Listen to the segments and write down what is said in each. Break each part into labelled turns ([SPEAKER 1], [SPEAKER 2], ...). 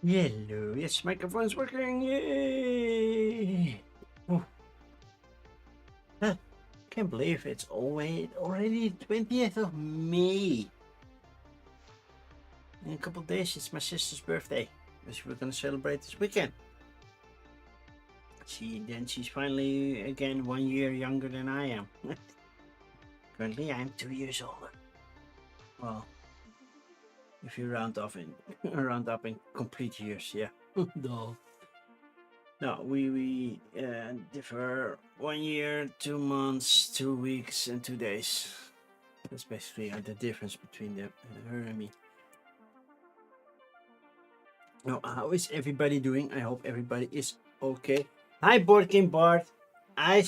[SPEAKER 1] Hello, yes, microphone's working. Yay! Oh, huh, can't believe it's already 20th of May. In a couple of days, it's my sister's birthday, which we're gonna celebrate this weekend. She's finally again 1 year younger than I am. Currently, I'm 2 years older. Well, if you round off in round up in complete years, yeah. No. No, we differ 1 year, 2 months, 2 weeks, and 2 days. That's basically the difference between her and me. Now, how is everybody doing? I hope everybody is okay. Hi, Board Game Bart. I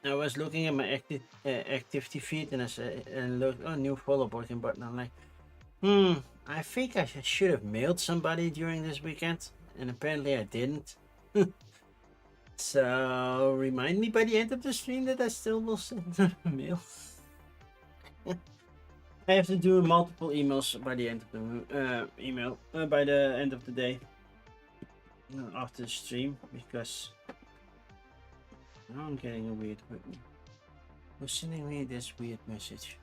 [SPEAKER 1] was looking at my activity feed and I said, and look, oh, new follow Board Game Bart. And I'm like, I think I should have mailed somebody during this weekend, and apparently I didn't. So remind me by the end of the stream that I still will send a mail. I have to do multiple emails by the end of the by the end of the day after the stream, because now I'm getting a weird. Who's sending me this weird message?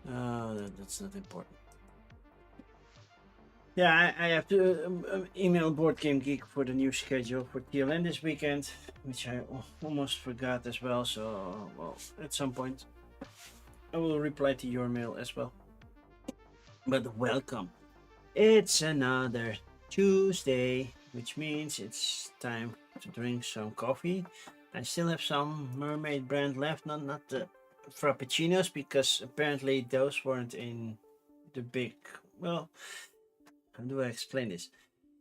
[SPEAKER 1] Oh, that's not important. Yeah, I have to email Board Game Geek for the new schedule for TLN this weekend, which I almost forgot as well. So, well, at some point, I will reply to your mail as well. But welcome. It's another Tuesday, which means it's time to drink some coffee. I still have some Mermaid brand left, not the Frappuccinos, because apparently those weren't in the big. Well, how do I explain this?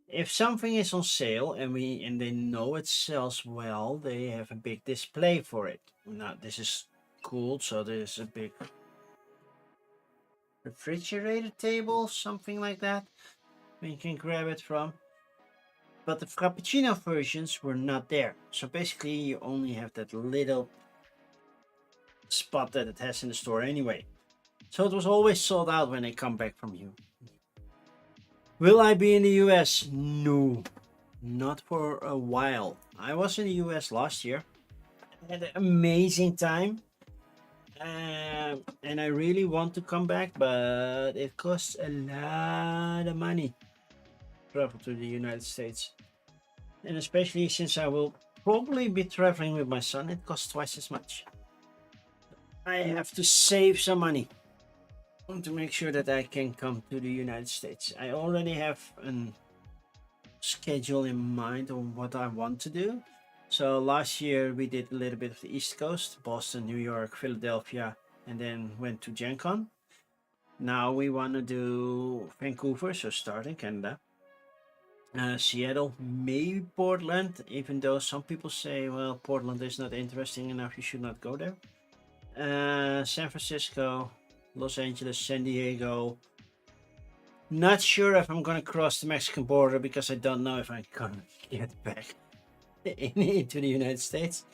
[SPEAKER 1] If something is on sale and they know it sells well, they have a big display for it. Now this is cool, so there's a big refrigerator table, something like that, where you can grab it from. But the Frappuccino versions were not there. So basically you only have that little spot that it has in the store anyway. So it was always sold out when they come back from you. Will I be in the US? No, not for a while. I was in the US last year. I had an amazing time. And I really want to come back, but it costs a lot of money to travel to the United States. And especially since I will probably be traveling with my son, it costs twice as much. I have to save some money to make sure that I can come to the United States. I already have a schedule in mind on what I want to do. So last year we did a little bit of the East Coast, Boston, New York, Philadelphia, and then went to Gen Con. Now we want to do Vancouver, so start in Canada. Seattle, maybe Portland, even though some people say, well, Portland is not interesting enough, you should not go there. San Francisco, Los Angeles, San Diego. Not sure if I'm gonna cross the Mexican border because I don't know if I'm gonna get back into the United States.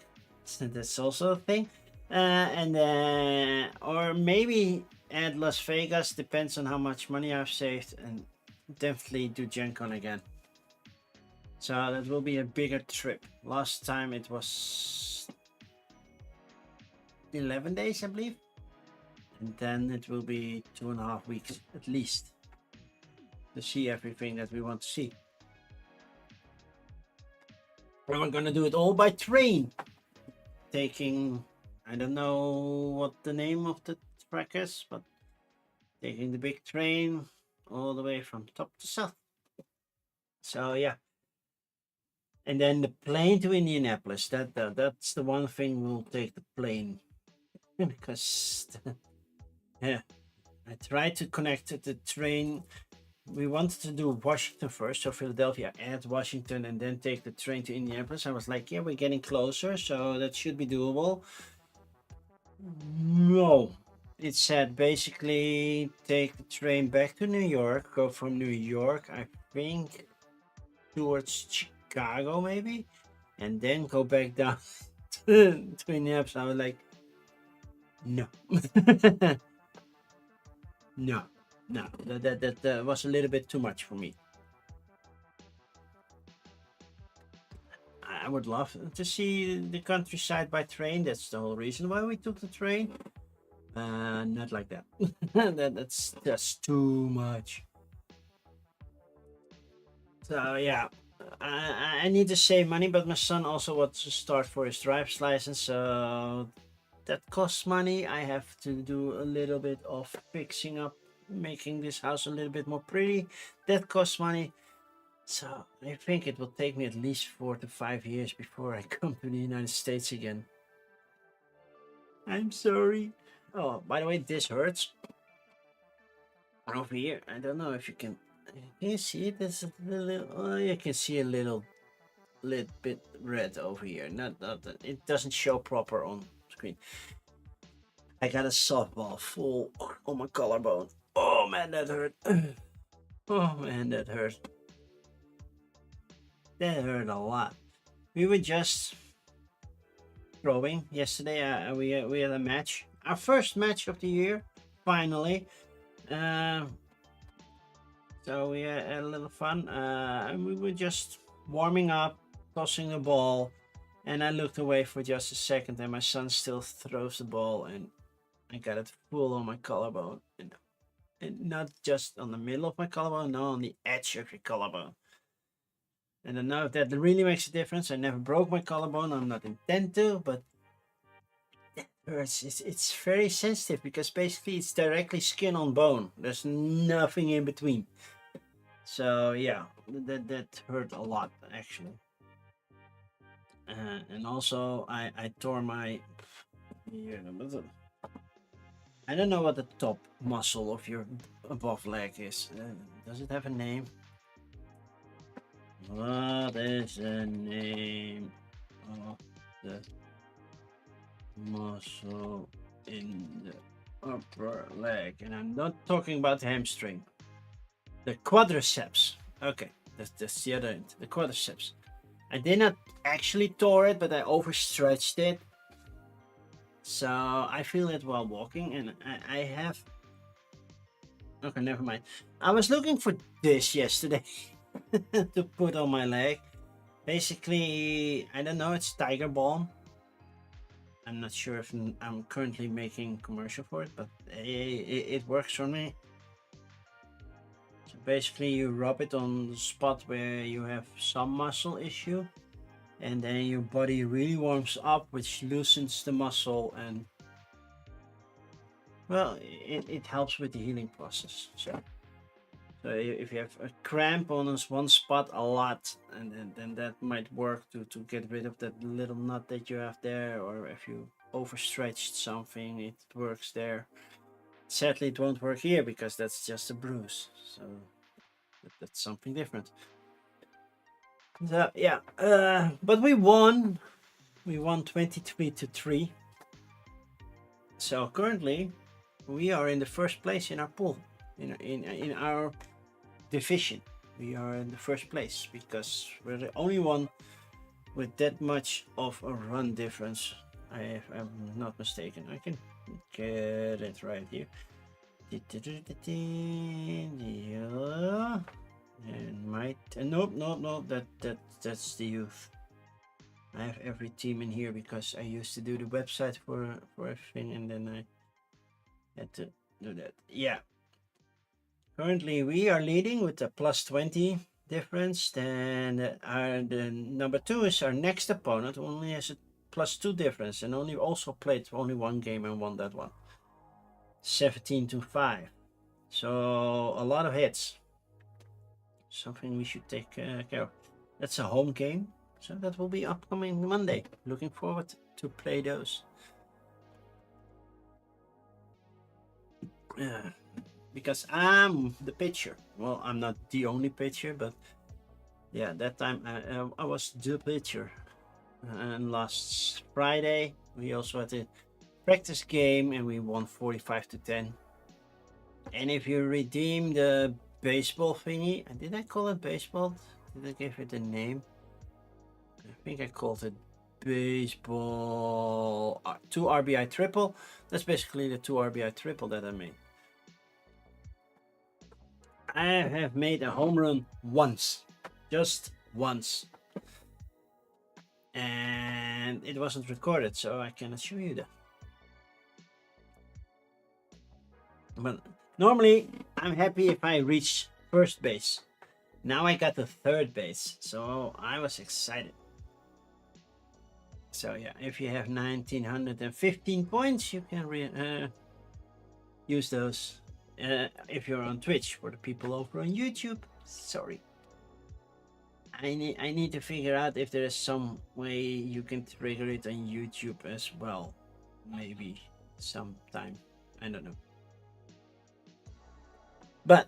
[SPEAKER 1] So that's also a thing. And or maybe add Las Vegas, depends on how much money I've saved, and definitely do Gen Con again. So that will be a bigger trip. Last time it was 11 days, I believe. And then it will be 2.5 weeks at least to see everything that we want to see. And we're gonna do it all by train. Taking, I don't know what the name of the track is, but taking the big train all the way from top to south. So yeah. And then the plane to Indianapolis. That's the one thing we'll take, the plane. Because yeah, I tried to connect the train. We wanted to do Washington first, so Philadelphia, add Washington, and then take the train to Indianapolis. I was like, yeah, we're getting closer, so that should be doable. No, it said basically take the train back to New York, go from New York, I think, towards Chicago maybe, and then go back down to Indianapolis. I was like, no, no. No, that was a little bit too much for me. I would love to see the countryside by train. That's the whole reason why we took the train. Not like that. That's just too much. So yeah, I need to save money, but my son also wants to start for his driver's license, so that costs money. I have to do a little bit of fixing up, making this house a little bit more pretty. That costs money. So I think it will take me at least 4 to 5 years before I come to the United States again. I'm sorry. Oh, by the way, this hurts over here. I don't know if you can. Can you see it? There's a little. Oh, you can see a little bit red over here. Not that it doesn't show proper on screen. I got a softball full on my collarbone. Oh man, that hurt. Oh man, that hurt. That hurt a lot. We were just throwing yesterday. We had a match, our first match of the year, finally. So we had a little fun. And we were just warming up, tossing the ball, and I looked away for just a second, and my son still throws the ball, and I got it full on my collarbone, and not just on the middle of my collarbone, no, on the edge of your collarbone. And I don't know if that really makes a difference. I never broke my collarbone. I'm not intend to, but it hurts. It's very sensitive because basically it's directly skin on bone. There's nothing in between. So yeah, that hurt a lot actually. And also I tore my. I don't know what the top muscle of your above leg is. Does it have a name? What is the name of the muscle in the upper leg? And I'm not talking about the hamstring. The quadriceps. Okay, that's the other end. The quadriceps. I did not actually tore it, but I overstretched it. So I feel it while walking, and I have. Okay, never mind. I was looking for this yesterday to put on my leg. Basically, I don't know. It's Tiger Balm. I'm not sure if I'm currently making commercial for it, but it works for me. So basically, you rub it on the spot where you have some muscle issue, and then your body really warms up, which loosens the muscle, and well, it helps with the healing process. So if you have a cramp on this one spot a lot, and then that might work to get rid of that little nut that you have there, or if you overstretched something, it works there. Sadly, it won't work here because that's just a bruise. So that's something different. So yeah, but we won. We won 23-3. So currently, we are in the first place in our pool, in our division. We are in the first place because we're the only one with that much of a run difference. If I'm not mistaken, I can get it right here. And might nope, that's the youth. I have every team in here because I used to do the website for everything, and then I had to do that. Yeah. Currently, we are leading with a plus 20 difference. Then the number 2 is our next opponent, who only has a plus 2 difference, and only also played only one game and won that one. 17-5. So a lot of hits. Something we should take care of. That's a home game, so that will be upcoming Monday. Looking forward to play those. Because I'm the pitcher. Well, I'm not the only pitcher, but yeah, that time I was the pitcher. And last Friday we also had a practice game, and we won 45-10. And if you redeem the baseball thingy, did I call it baseball? Did I give it a name? I think I called it baseball 2 RBI triple. That's basically the 2 RBI triple that I made. I have made a home run once, just once, and it wasn't recorded, so I cannot show you that. But normally, I'm happy if I reach first base. Now I got to third base, so I was excited. So yeah, if you have 1915 points, you can use those. If you're on Twitch, for the people over on YouTube, sorry. I need to figure out if there is some way you can trigger it on YouTube as well. Maybe sometime. I don't know. But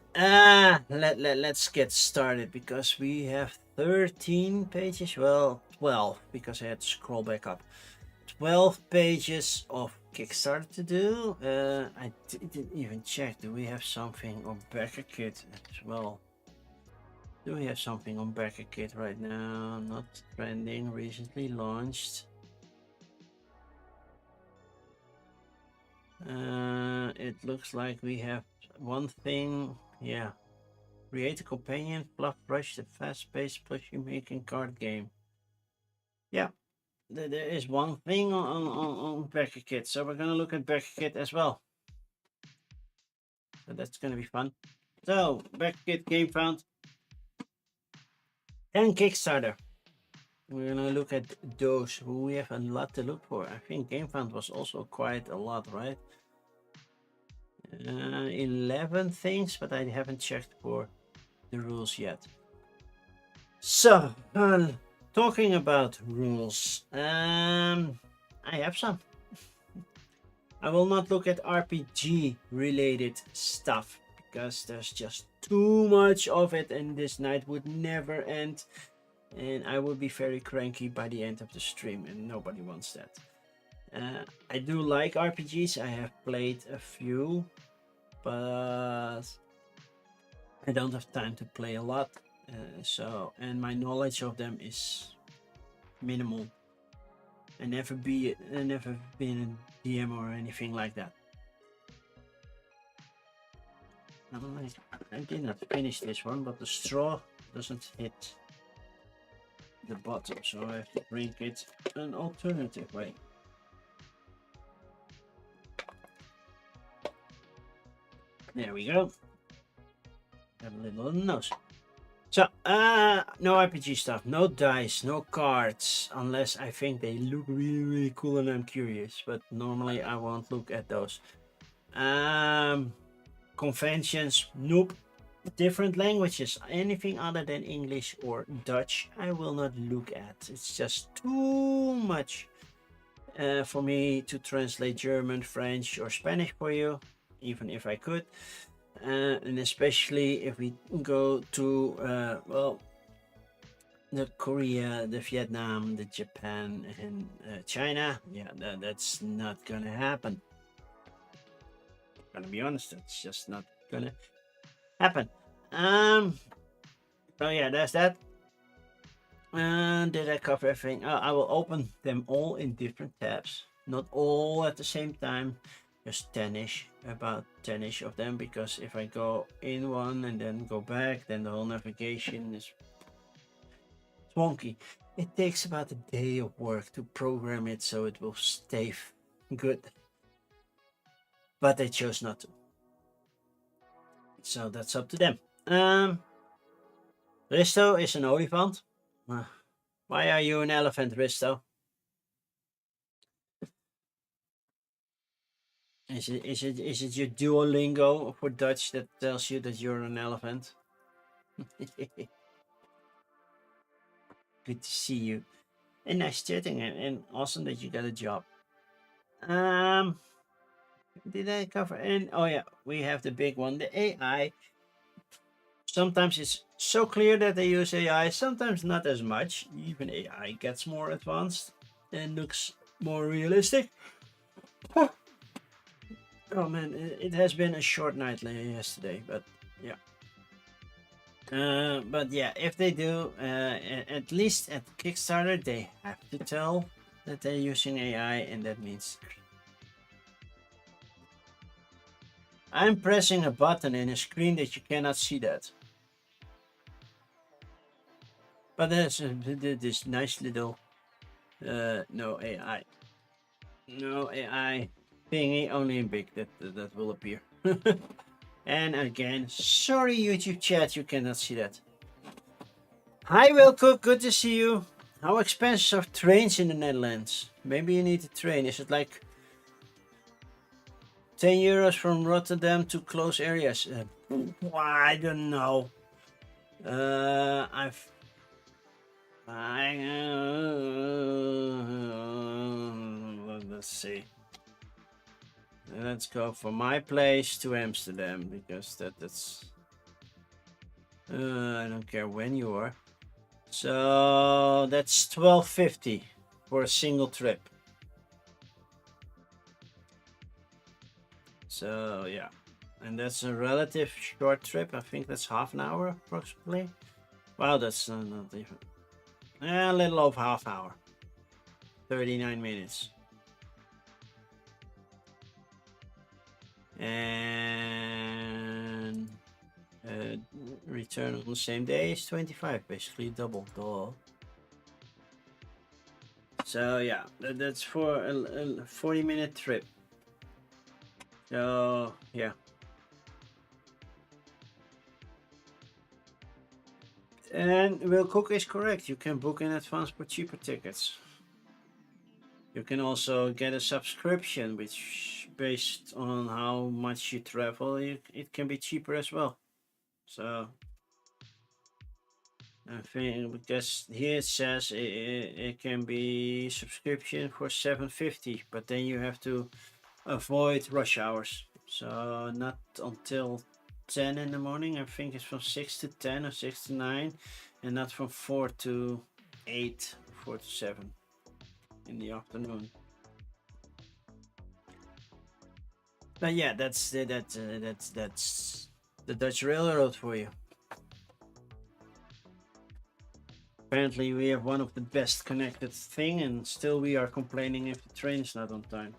[SPEAKER 1] let's get started, because we have 13 pages. Well, 12, because I had to scroll back up. 12 pages of Kickstarter to do. I didn't even check. Do we have something on Backer Kit as well? Do we have something on Backer Kit right now? Not trending. Recently launched. It looks like we have one thing. Yeah. Create a companion, fluff brush, the fast-paced plushy making card game. Yeah. There is one thing on Backer Kit, so we're gonna look at Backer Kit as well. So that's gonna be fun. So Backer Kit game found and Kickstarter. We're gonna look at those. We have a lot to look for. I think GameFound was also quite a lot, right? 11 things, but I haven't checked for the rules yet. So, talking about rules, I have some. I will not look at RPG related stuff, because there's just too much of it and this night would never end, and I would be very cranky by the end of the stream, and nobody wants that. I do like RPGs. I have played a few, but I don't have time to play a lot. And my knowledge of them is minimal. I never been a DM or anything like that. I did not finish this one, but the straw doesn't hit the bottom, so I have to drink it an alternative way. There we go. Got a little nose. So, no RPG stuff, no dice, no cards, unless I think they look really, really cool and I'm curious, but normally I won't look at those. Conventions, nope. Different languages, anything other than English or Dutch, I will not look at. It's just too much for me to translate German, French, or Spanish for you, even if I could. And especially if we go to well, the Korea, the Vietnam, the Japan, and China, yeah, that's not gonna happen. I'm gonna be honest, it's just not gonna happen. So yeah, there's that. Did I cover everything? I will open them all in different tabs, not all at the same time. Just 10ish, about 10ish of them, because if I go in one and then go back, then the whole navigation is wonky. It takes about a day of work to program it so it will stay good, but they chose not to, so that's up to them. Risto is an olifant. Why are you an elephant, Risto? Is it your Duolingo for Dutch that tells you that you're an elephant? Good to see you. And nice chatting, and awesome that you got a job. Did I cover? And oh yeah, we have the big one, the AI. Sometimes it's so clear that they use AI, sometimes not as much. Even AI gets more advanced and looks more realistic. Oh man, it has been a short night yesterday, but yeah. But yeah, if they do, at least at Kickstarter, they have to tell that they're using AI, and that means I'm pressing a button in a screen that you cannot see that. But there's this nice little no AI. No AI thingy, only in big that will appear. And again, sorry YouTube chat, you cannot see that. Hi Wilco, good to see you. How expensive are trains in the Netherlands? Maybe you need a train. Is it like 10 euros from Rotterdam to close areas? I don't know. Let's see. Let's go from my place to Amsterdam because that's. I don't care when you are. So that's 12.50 for a single trip. So yeah, and that's a relative short trip. I think that's half an hour approximately. Wow, that's not even. A little over half hour. 39 minutes. And return on the same day is 25, basically double. Duh. So yeah, that's for a 40-minute trip. So yeah. And Will Cook is correct. You can book in advance for cheaper tickets. You can also get a subscription, which based on how much you travel, it can be cheaper as well. So I think because here it says it can be subscription for 7.50, but then you have to avoid rush hours. So not until 10 in the morning. I think it's from 6 to 10 or 6 to 9, and not from 4 to 8, 4 to 7 in the afternoon. But yeah, that's the Dutch Railroad for you. Apparently, we have one of the best connected thing, and still we are complaining if the train is not on time,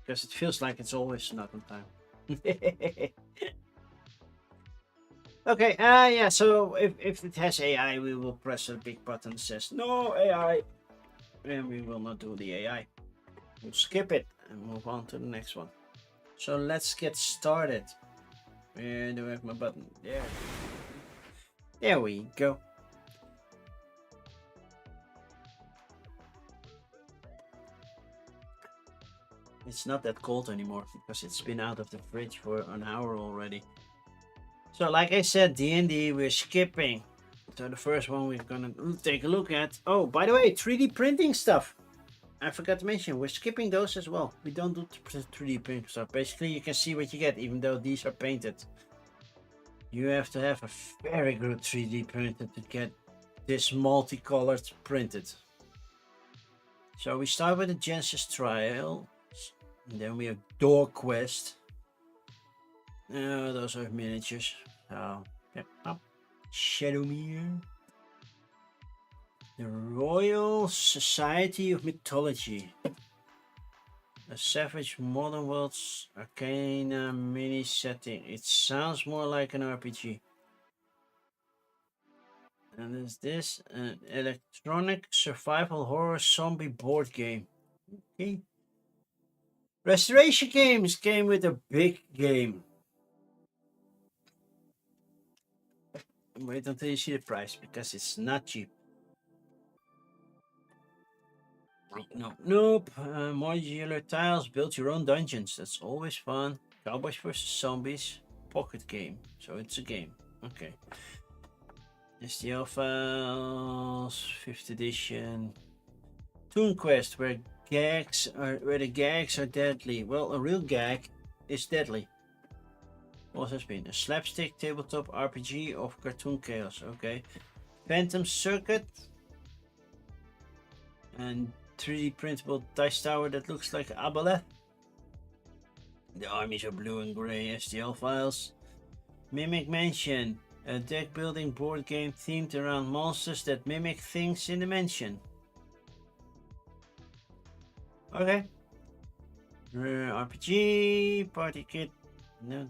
[SPEAKER 1] because it feels like it's always not on time. Okay, yeah, so if it has AI, we will press a big button that says no AI, and we will not do the AI. We'll skip it and move on to the next one. So let's get started. Where do I have my button? There we go. It's not that cold anymore because it's been out of the fridge for an hour already. So like I said, D&D, we're skipping. So the first one we're gonna take a look at. Oh, by the way, 3D printing stuff. I forgot to mention, we're skipping those as well. We don't do 3D printing stuff. Basically, you can see what you get, even though these are painted. You have to have a very good 3D printer to get this multicolored printed. So we start with the Genesis trial. And then we have Door Quest. Those are miniatures. So, yep, up. Shadowmere. The Royal Society of Mythology. A Savage Modern Worlds Arcana mini setting. It sounds more like an RPG. And is this an electronic survival horror zombie board game? Okay. Restoration Games came with a big game. Wait until you see the price because it's not cheap. Nope. Modular tiles, build your own dungeons. That's always fun. Cowboys vs Zombies, pocket game. So it's a game. Okay. STL files, 5th edition. Toon Quest, where the gags are deadly. Well, a real gag is deadly. What has been a slapstick tabletop RPG of cartoon chaos? Okay. Phantom Circuit and 3D printable dice tower that looks like Aboleth. The armies are blue and gray. STL files. Mimic Mansion, a deck building board game themed around monsters that mimic things in the mansion. Okay. RPG, party kit, No.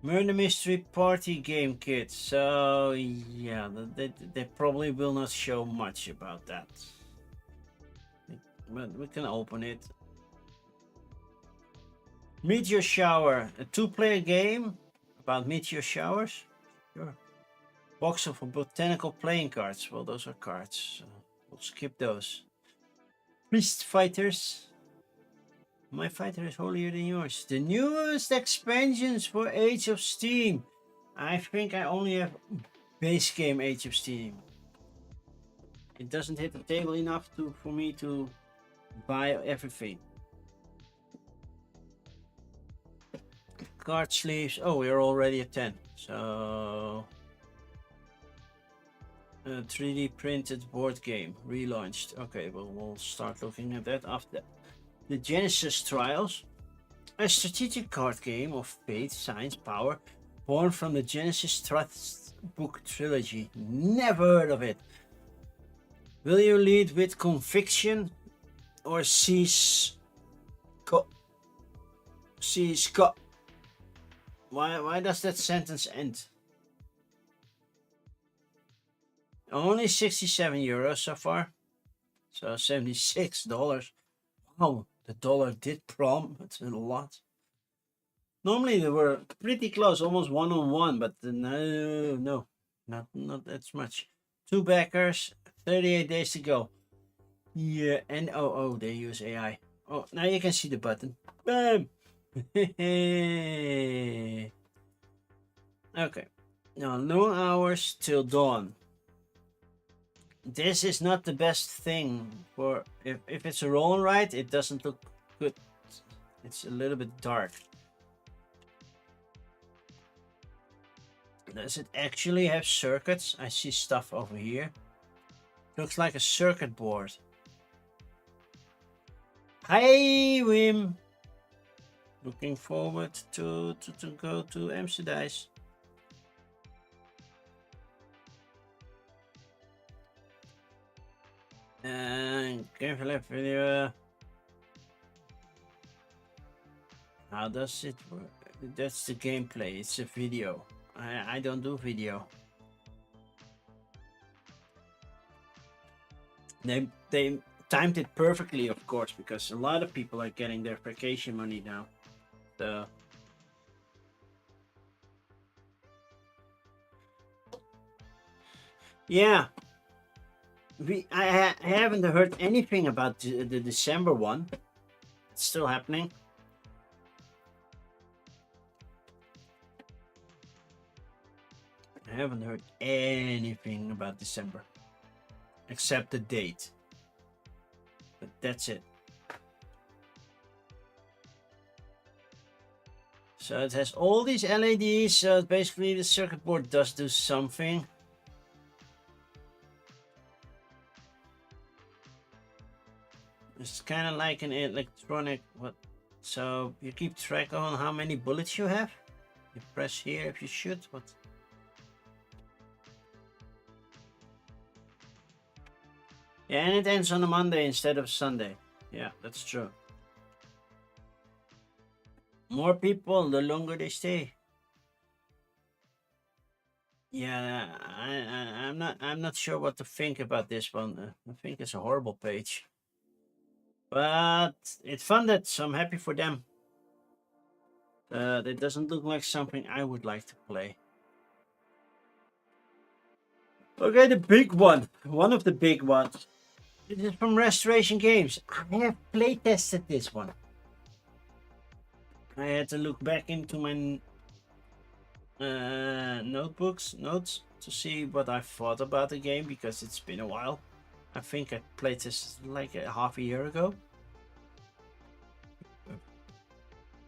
[SPEAKER 1] Murder Mystery Party Game Kit. So, yeah, they probably will not show much about that. But we can open it. Meteor Shower. A 2-player game about meteor showers. Sure. Box of botanical playing cards. Well, those are cards. So we'll skip those. Priest Fighters. My fighter is holier than yours. The newest expansions for Age of Steam. I think I only have base game Age of Steam. It doesn't hit the table enough for me to buy everything. Card sleeves. Oh, we're already at 10. So 3D printed board game relaunched. Okay, well, we'll start looking at that after that. The Genesis Trials, a strategic card game of faith, science, power, born from the Genesis Trust book trilogy. Never heard of it. Will you lead with conviction or seize? Why does that sentence end? Only 67 euros so far. So $76. Wow, the dollar did plumb. It's a lot. Normally they were pretty close, almost 1-on-1, but no, not that much. 2 backers, 38 days to go. Yeah, and oh, they use AI. Oh, now you can see the button. Bam! Okay. Now, long hours till dawn. This is not the best thing for if it's a roll and write, it doesn't look good. It's a little bit dark. Does it actually have circuits? I see stuff over here. Looks like a circuit board. Hi, Wim. Looking forward to go to Amsterdam. And careful video. How does it work? That's the gameplay. It's a video. I don't do video. They timed it perfectly, of course, because a lot of people are getting their vacation money now. So yeah, I haven't heard anything about the December one. It's still happening. I haven't heard anything about December except the date, but that's it. So it has all these LEDs, so basically the circuit board does do something. It's kind of like an electronic, so you keep track on how many bullets you have. You press here if you shoot, what? Yeah, and it ends on a Monday instead of Sunday. Yeah, that's true. More people, the longer they stay. Yeah, I'm not sure what to think about this one. I think it's a horrible page. But it's funded, so I'm happy for them. It doesn't look like something I would like to play. Okay, the big one. One of the big ones. This is from Restoration Games. I have play tested this one. I had to look back into my notes to see what I thought about the game because it's been a while. I think I played this like half a year ago.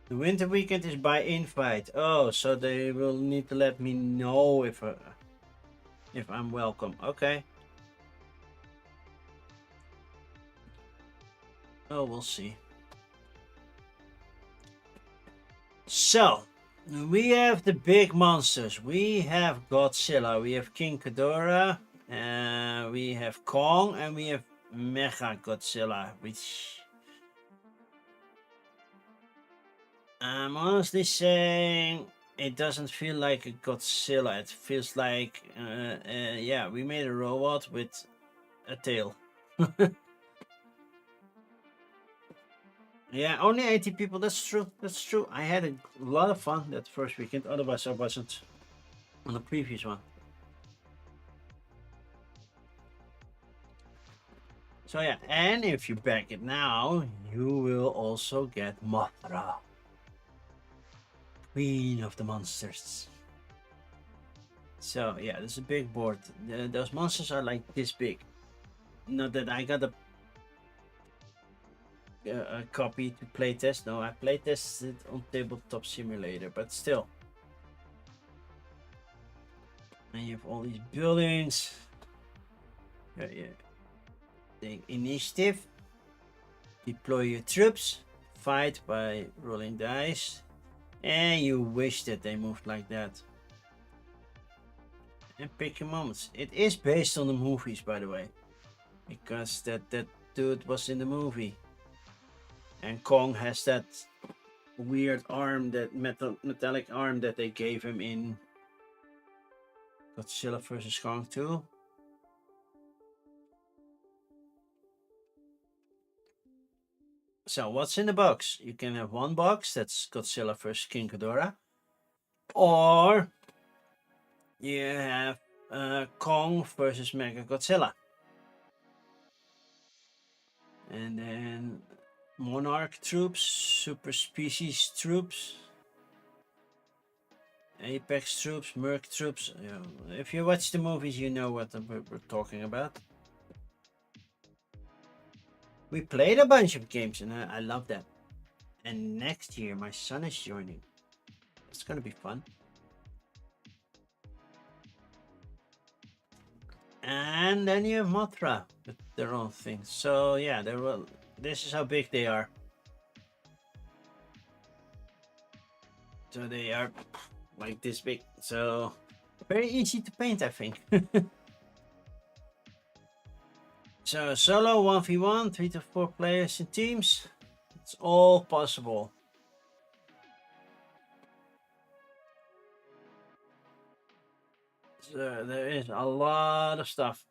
[SPEAKER 1] The winter weekend is by invite. Oh, so they will need to let me know if I'm welcome. Okay. Oh, we'll see. So, we have the big monsters. We have Godzilla. We have King Ghidorah. We have Kong, and we have Mega Godzilla, which I'm honestly saying it doesn't feel like a Godzilla. It feels like, yeah, we made a robot with a tail. Yeah, only 80 people. That's true. That's true. I had a lot of fun that first weekend. Otherwise, I wasn't on the previous one. So yeah, and if you back it now, you will also get Mothra, Queen of the Monsters. So yeah, there's a big board. Those monsters are like this big. Not that I got a copy to playtest. No, I playtested on Tabletop Simulator, but still. And you have all these buildings. Yeah. The initiative. Deploy your troops. Fight by rolling dice. And you wish that they moved like that. And pick your moments. It is based on the movies, by the way. Because that dude was in the movie. And Kong has that weird arm, that metallic arm that they gave him in Godzilla vs. Kong 2. So what's in the box? You can have one box, that's Godzilla vs. King Ghidorah. Or you have Kong versus Mega Godzilla. And then Monarch troops, Super Species troops, Apex troops, Merc troops. You know, if you watch the movies, you know what we're talking about. We played a bunch of games and I love that. And next year, my son is joining. It's gonna be fun. And then you have Mothra with their own thing. So yeah, this is how big they are. So they are like this big. So very easy to paint, I think. So solo 1v1, 3 to 4 players in teams. It's all possible. So there is a lot of stuff.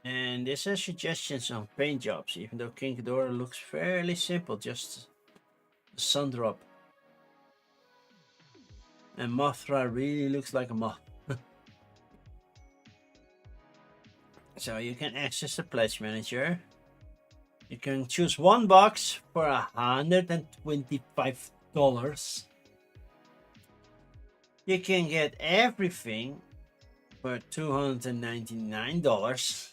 [SPEAKER 1] And this has suggestions on paint jobs, even though King Ghidorah looks fairly simple, just a sun drop. And Mothra really looks like a moth. So you can access the pledge manager. You can choose one box for $125. You can get everything for $299.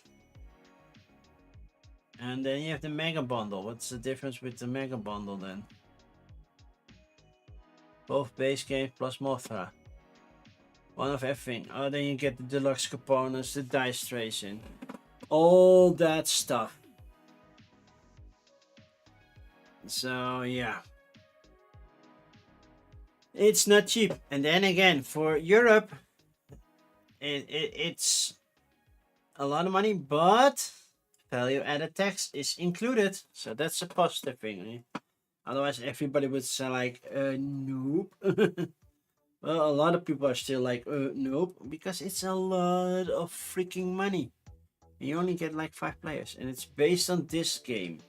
[SPEAKER 1] And then you have the mega bundle. What's the difference with the mega bundle then? Both base games plus Mothra. One of everything. Oh, then you get the deluxe components, the dice tracing, all that stuff. So yeah, it's not cheap. And then again, for Europe, it's a lot of money, but value added tax is included, so that's a positive thing. Otherwise, everybody would say like, nope. Well, a lot of people are still like, nope, because it's a lot of freaking money. You only get like 5 players, and it's based on this game.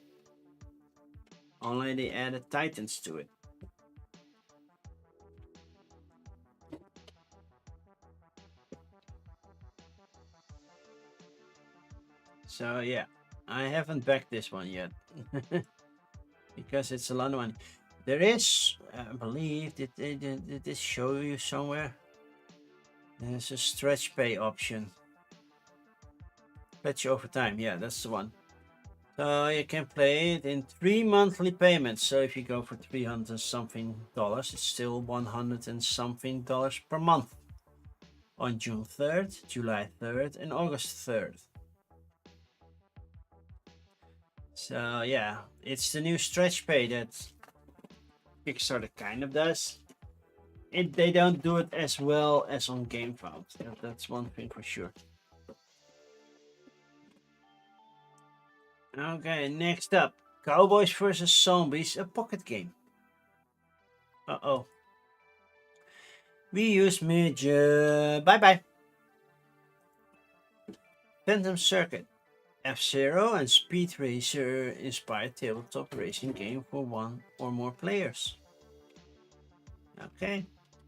[SPEAKER 1] Only they added Titans to it. So yeah, I haven't backed this one yet. Because it's a lot of money. There is, I believe, did this show you somewhere? There's a stretch pay option. Pledge over time, yeah, that's the one. So you can play it in 3 monthly payments. So if you go for $300 and something, it's still $100 and something per month. On June 3rd, July 3rd, and August 3rd. So yeah, it's the new stretch pay that Kickstarter kind of does. They don't do it as well as on GameFound. That's one thing for sure. Okay, next up, Cowboys vs Zombies, a pocket game. Uh-oh. We use midget. Bye-bye. Phantom Circuit. F-Zero and Speed Racer inspired tabletop racing game for one or more players. Okay.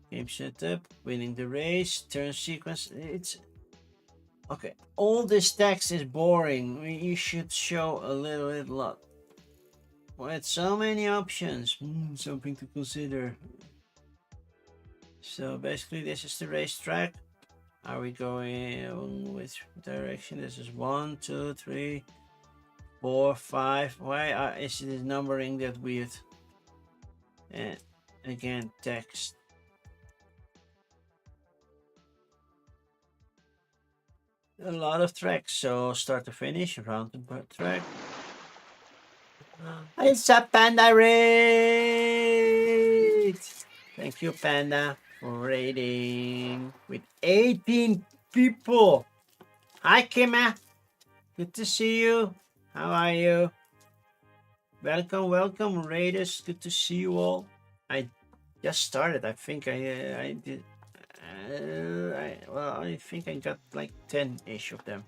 [SPEAKER 1] Game setup, winning the race, turn sequence. It's okay. All this text is boring. You should show a little bit lot. With so many options, something to consider. So basically, this is the racetrack. Are we going which direction? This is 1, 2, 3, 4, 5. Why is this numbering that weird? And again, text. A lot of tracks. So start to finish, round the track. It's a panda raid. Thank you, Panda, for raiding with 18 people. Hi, Kima. Good to see you. How are you? Welcome, welcome, raiders. Good to see you all. I just started. I think I did. I think I got like 10-ish of them.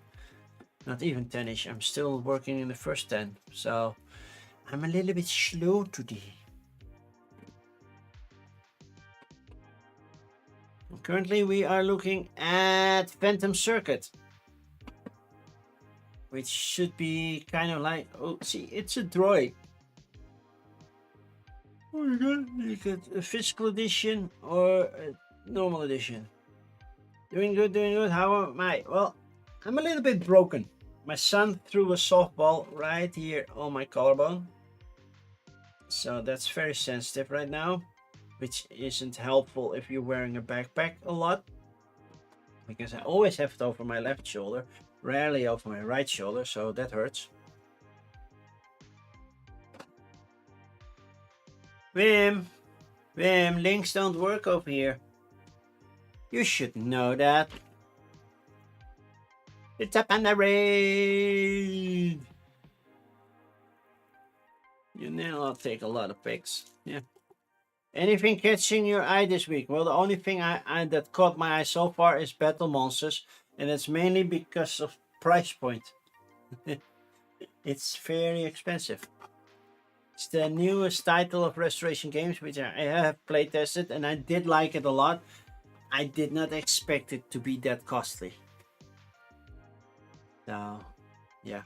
[SPEAKER 1] Not even 10-ish. I'm still working in the first 10. So I'm a little bit slow today. Currently, we are looking at Phantom Circuit, which should be kind of like, oh, see, it's a droid. Oh my god, you get a physical edition or a normal edition. Doing good, doing good. How am I? Well, I'm a little bit broken. My son threw a softball right here on my collarbone. So that's very sensitive right now, which isn't helpful if you're wearing a backpack a lot, because I always have it over my left shoulder, rarely over my right shoulder, so that hurts. Wim, links don't work over here. You should know that. It's up on the raid. You know, I'll take a lot of pics. Yeah. Anything catching your eye this week? Well, the only thing that caught my eye so far is Battle Monsters, and it's mainly because of price point. It's very expensive. It's the newest title of Restoration Games, which I have play tested, and I did like it a lot. I did not expect it to be that costly. So, yeah.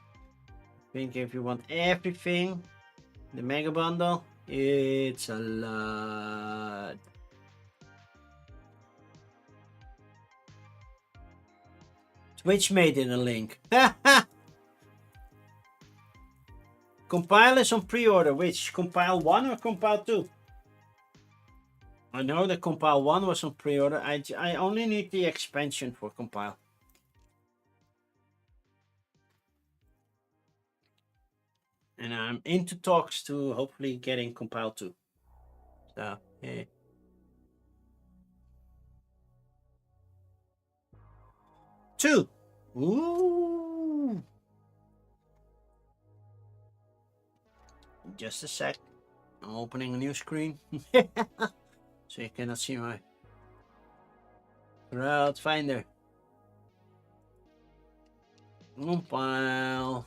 [SPEAKER 1] I think if you want everything, the Mega Bundle, it's a lot. Twitch made it a link. Compile is on pre-order. Which? Compile 1 or Compile 2? I know that Compile 1 was on pre-order. I only need the expansion for Compile. And I'm into talks to hopefully getting Compile 2. So, yeah. 2. Ooh. Just a sec. I'm opening a new screen. So you cannot see my Crowdfinder. Compile.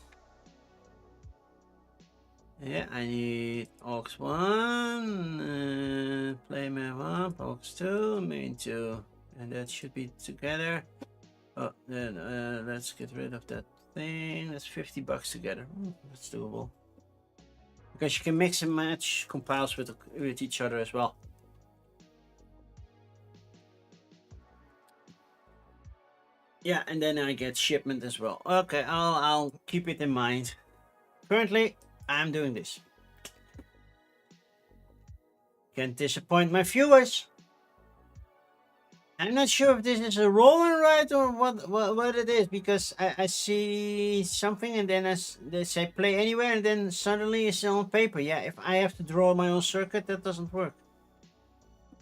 [SPEAKER 1] Yeah, I need aux 1, playmat 1, aux 2, main 2. And that should be together. Oh, then let's get rid of that thing. That's $50 together. That's doable. Because you can mix and match compiles with each other as well. Yeah, and then I get shipment as well. Okay, I'll keep it in mind. Currently, I'm doing this. Can't disappoint my viewers. I'm not sure if this is a roll and write or what it is, because I see something and then they say play anywhere and then suddenly it's on paper. Yeah, if I have to draw my own circuit, that doesn't work.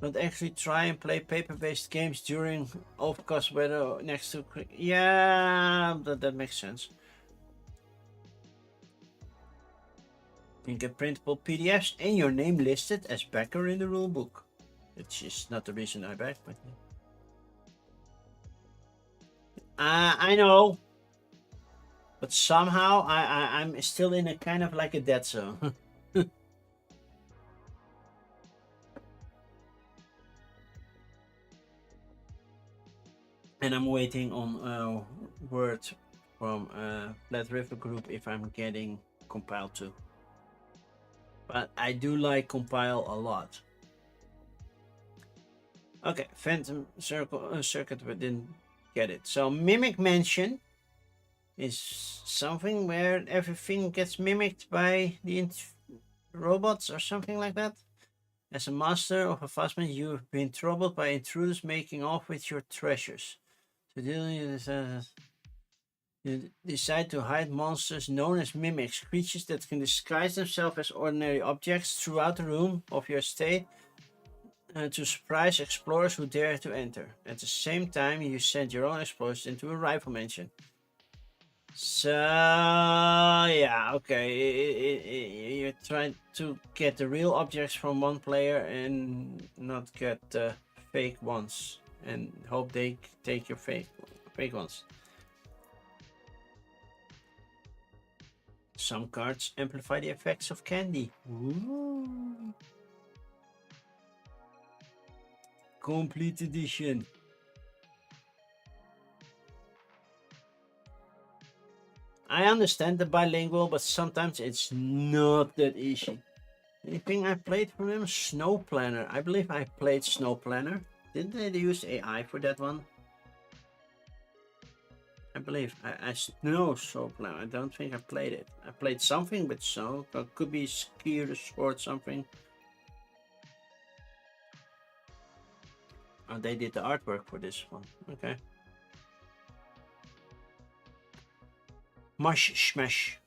[SPEAKER 1] But actually try and play paper-based games during overcast weather next to... Yeah, that makes sense. You get printable PDFs and your name listed as backer in the rulebook. which is not the reason I back, but I know, but somehow I'm still in a kind of like a dead zone. And I'm waiting on word from Flat River Group if I'm getting compiled to. But I do like compile a lot. Okay, Phantom Circuit, but didn't get it. So Mimic Mansion is something where everything gets mimicked by the robots or something like that. As a master of a fastman, you've been troubled by intruders making off with your treasures. To deal with this, you decide to hide monsters known as mimics, creatures that can disguise themselves as ordinary objects throughout the room of your estate to surprise explorers who dare to enter. At the same time, you send your own explorers into a rival mansion. So yeah, okay. You're trying to get the real objects from one player and not get the fake ones, and hope they take your fake ones. Some cards amplify the effects of candy. Ooh. Complete edition. I understand the bilingual, but sometimes it's not that easy. Anything I played from them? Snow Planner. I believe I played Snow Planner. Didn't they use AI for that one? I believe I know Snow Planner. I don't think I played it. I played something with snow. It could be skier or sport something. Oh, they did the artwork for this one. Okay. Smash.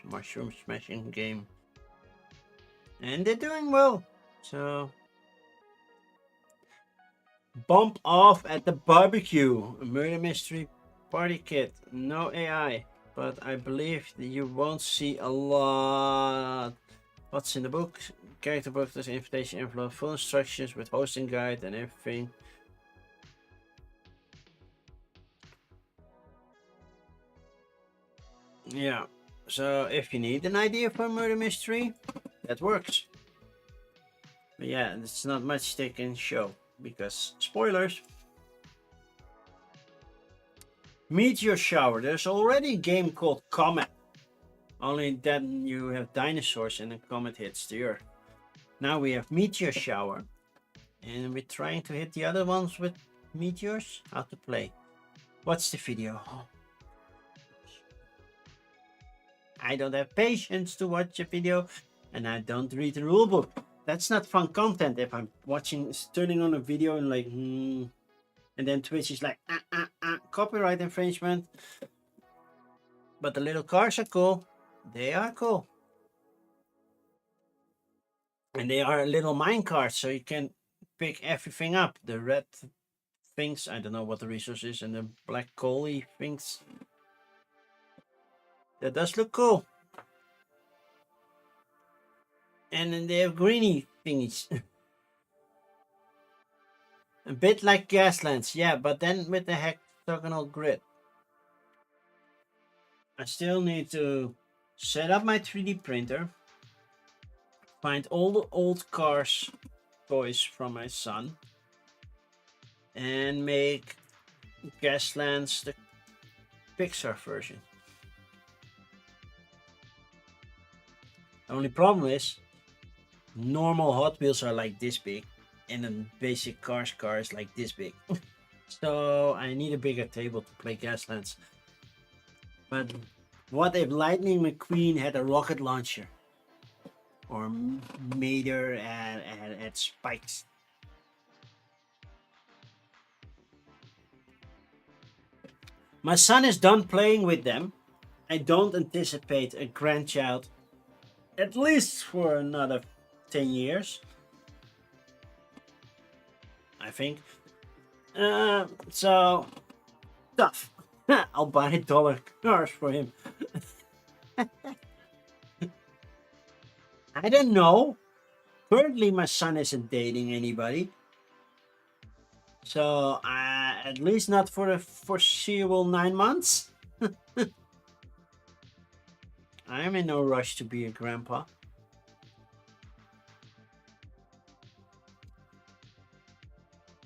[SPEAKER 1] Mushroom smashing game. And they're doing well. So Bump Off at the Barbecue. A murder mystery party kit. No AI. But I believe that you won't see a lot. What's in the book? Character book, there's invitation envelope, full instructions with hosting guide and everything. Yeah, so if you need an idea for a murder mystery, that works. But yeah, it's not much they can show because spoilers. Meteor Shower. There's already a game called Comet. Only then you have dinosaurs and a comet hits the Earth. Now we have Meteor Shower. And we're trying to hit the other ones with meteors. How to play. Watch the video. I don't have patience to watch a video, and I don't read the rulebook. That's not fun content if I'm watching, turning on a video and like, and then Twitch is like, copyright infringement. But the little cars are cool. They are cool. And they are little mine carts, so you can pick everything up. The red things, I don't know what the resource is, and the black coaly things. That does look cool. And then they have greeny thingies. A bit like Gaslands, yeah, but then with the hexagonal grid. I still need to set up my 3D printer, find all the old cars toys from my son, and make Gaslands the Pixar version. The only problem is normal Hot Wheels are like this big, and a basic car is like this big. So I need a bigger table to play Gaslands. But what if Lightning McQueen had a rocket launcher? Or Mater at spikes? My son is done playing with them. I don't anticipate a grandchild at least for another 10 years. I think. So, tough. I'll buy dollar cars for him. I don't know. Currently, my son isn't dating anybody, so at least not for the foreseeable 9 months. I'm in no rush to be a grandpa.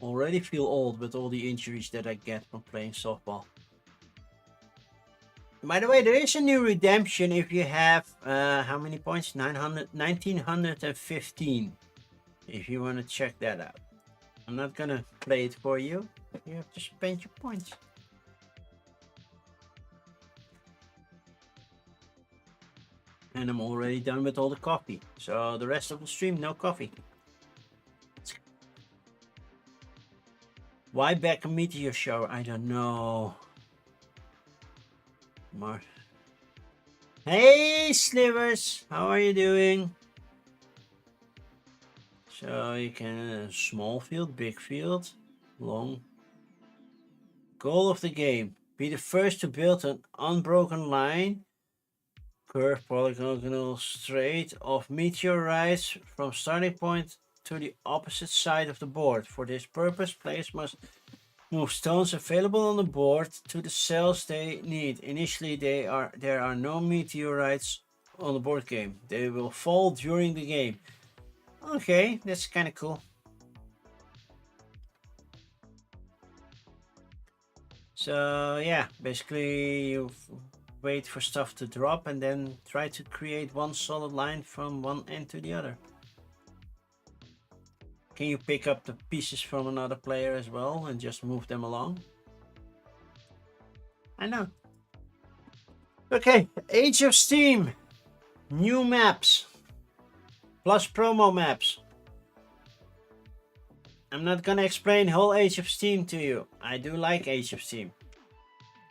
[SPEAKER 1] Already feel old with all the injuries that I get from playing softball. By the way, there is a new redemption if you have how many points? 1915. If you want to check that out. I'm not gonna play it for you. You have to spend your points. And I'm already done with all the coffee. So the rest of the stream, no coffee. Why back a meteor shower? I don't know. Mar. Hey, Slivers! How are you doing? So you can small field, big field, long. Goal of the game: be the first to build an unbroken line, curved polygonal straight of meteorites from starting point to the opposite side of the board. For this purpose, players must move stones available on the board to the cells they need. Initially, there are no meteorites on the board game. They will fall during the game. Okay, that's kind of cool. So yeah, basically you wait for stuff to drop and then try to create one solid line from one end to the other. Can you pick up the pieces from another player as well and just move them along? I know. Okay, Age of Steam. New maps. Plus promo maps. I'm not gonna explain whole Age of Steam to you. I do like Age of Steam.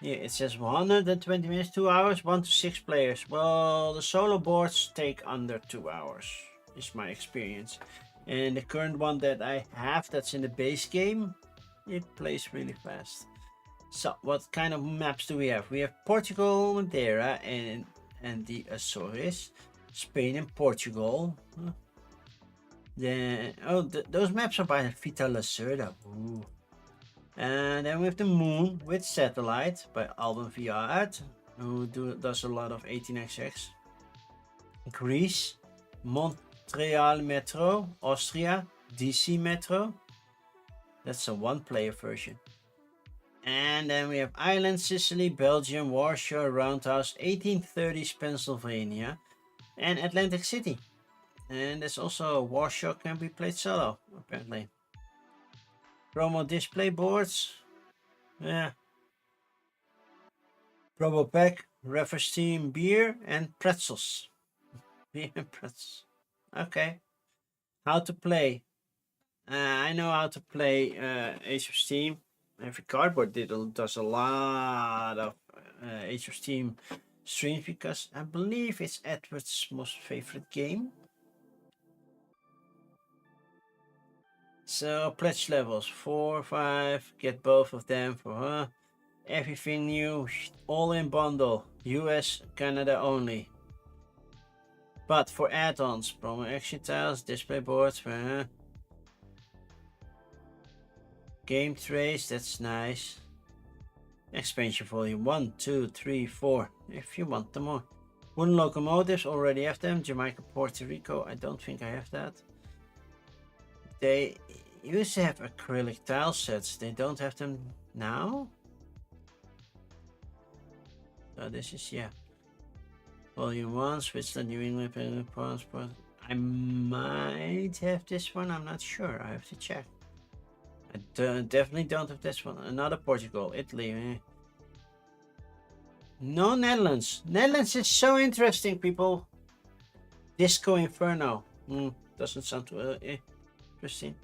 [SPEAKER 1] Yeah, it says 120 minutes, 2 hours, 1 to 6 players. Well, the solo boards take under 2 hours, is my experience. And the current one that I have that's in the base game, it plays really fast. So, what kind of maps do we have? We have Portugal, Madeira, and the Azores, Spain and Portugal. Then, those maps are by Vita Lacerda. Ooh. And then we have the Moon with Satellite by Alban Viard, who does a lot of 18xx. Greece, Montreal Metro, Austria, DC Metro. That's a one-player version. And then we have Ireland, Sicily, Belgium, Warsaw, Roundhouse, 1830s Pennsylvania, and Atlantic City. And there's also Warsaw can be played solo, apparently. Promo display boards. Yeah. Promo pack, Reference Team beer, and pretzels. Beer and pretzels. Okay. How to play. I know how to play Age of Steam. Every cardboard does a lot of Age of Steam streams because I believe it's Edward's most favorite game. So pledge levels 4, 5, get both of them for everything new, all in bundle, US, Canada only. But for add-ons, promo action tiles, display boards, game trays, that's nice. Expansion volume 1, 2, 3, 4, if you want them more. Wooden locomotives, already have them. Jamaica, Puerto Rico, I don't think I have that. They used to have acrylic tile sets, they don't have them now? So this is, yeah. Volume 1, Switzerland, New England, France. I might have this one, I'm not sure, I have to check. I definitely don't have this one. Another Portugal, Italy. No Netherlands. Netherlands is so interesting, people. Disco Inferno. Doesn't sound too interesting.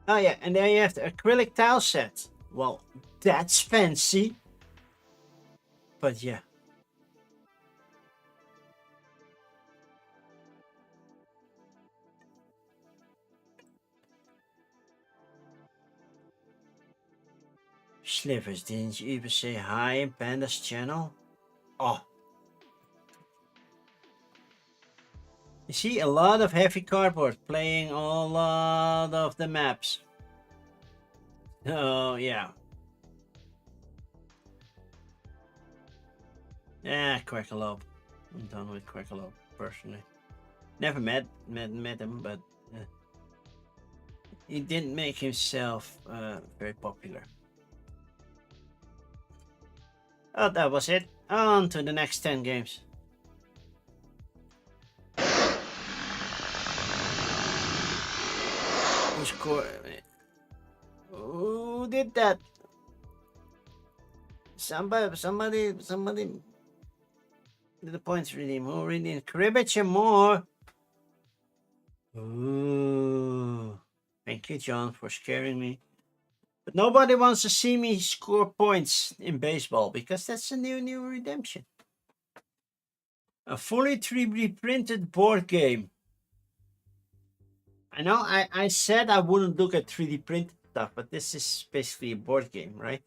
[SPEAKER 1] Oh yeah, and there you have the acrylic tile set. Well, that's fancy. But yeah. Slivers, didn't you even say hi in Panda's channel? Oh. You see a lot of heavy cardboard playing a lot of the maps. Oh, yeah. Yeah, Quackalope. I'm done with Quackalope, personally. Never met him, but he didn't make himself very popular. Oh, that was it. On to the next 10 games. Who scored? Who did that? Somebody did the points redeem. Who redeemed? Cribbage and more. Ooh. Thank you, John, for scaring me. But nobody wants to see me score points in baseball because that's a new redemption. A fully 3D printed board game. I know I said I wouldn't look at 3D printed stuff, but this is basically a board game, right?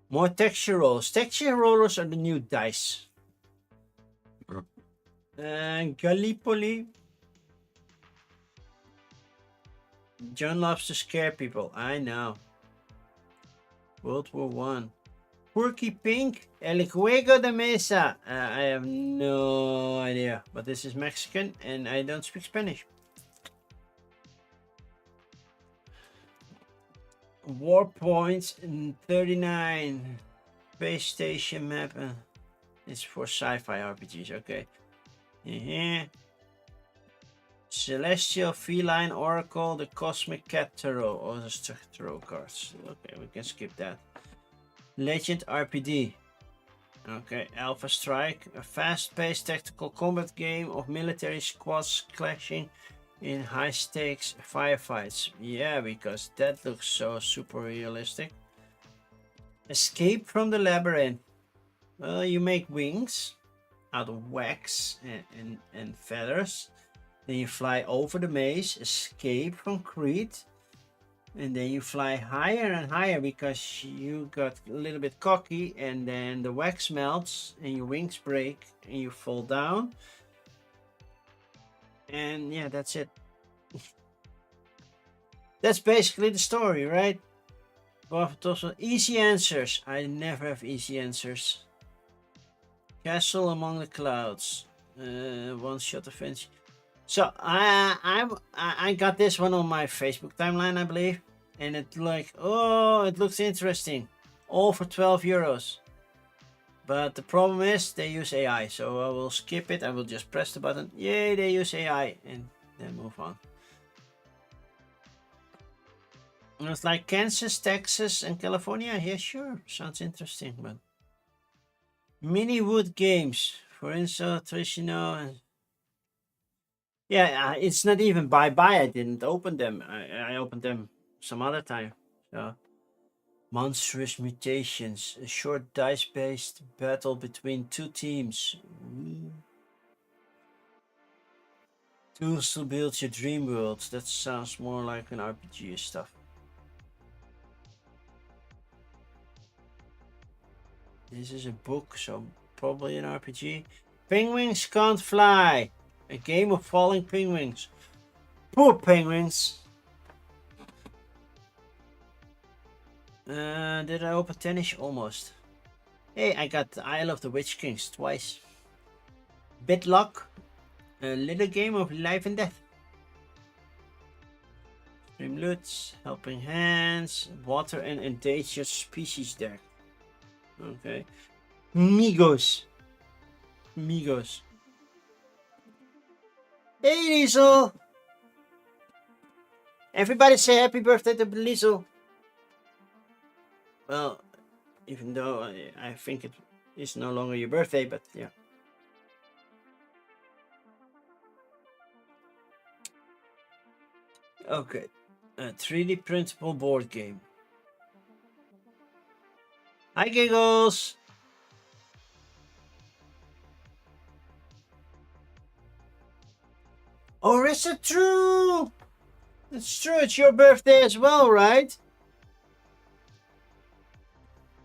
[SPEAKER 1] More texture rollers. Texture rollers are the new dice. Gallipoli. John loves to scare people. I know. World War One. Porky Pink. El Juego de Mesa. I have no idea. But this is Mexican and I don't speak Spanish. War Points in 39. Space Station map. It's for sci-fi RPGs. Okay. Celestial Feline Oracle, the Cosmic Cat Tarot. Oh, the tarot cards. Okay, we can skip that. Legend RPD. Okay, Alpha Strike, a fast-paced tactical combat game of military squads clashing in high-stakes firefights. Yeah, because that looks so super realistic. Escape from the Labyrinth. Well, you make wings out of wax and feathers. Then you fly over the maze, escape from Crete, and then you fly higher and higher because you got a little bit cocky, and then the wax melts and your wings break and you fall down. And yeah, that's it. That's basically the story, right? But also easy answers. I never have easy answers. Castle Among the Clouds. One shot adventure. So I got this one on my Facebook timeline, I believe, and it looks interesting, all for 12 euros. But the problem is they use AI, so I will skip it. I will just press the button. Yay, they use AI, and then move on. And it's like Kansas, Texas, and California. Yeah, sure, sounds interesting. But mini wood games, for instance, traditional. Yeah, it's not even bye-bye. I didn't open them. I opened them some other time. So, Monstrous Mutations, a short dice-based battle between two teams. Tools to build your dream worlds. That sounds more like an RPG stuff. This is a book, so probably an RPG. Penguins Can't Fly. A game of falling penguins. Poor penguins. Did I open tennis? Almost. Hey, I got the Isle of the Witch Kings twice. Bitlock. A little game of life and death. Stream Lutz. Helping Hands. Water and Endangered Species deck. Okay. Migos. Hey, Liesel! Everybody say happy birthday to Liesel. Well, even though I think it is no longer your birthday, but yeah. Okay. A 3D printable board game. Hi, Giggles! Oh, is it true? It's true, it's your birthday as well, right?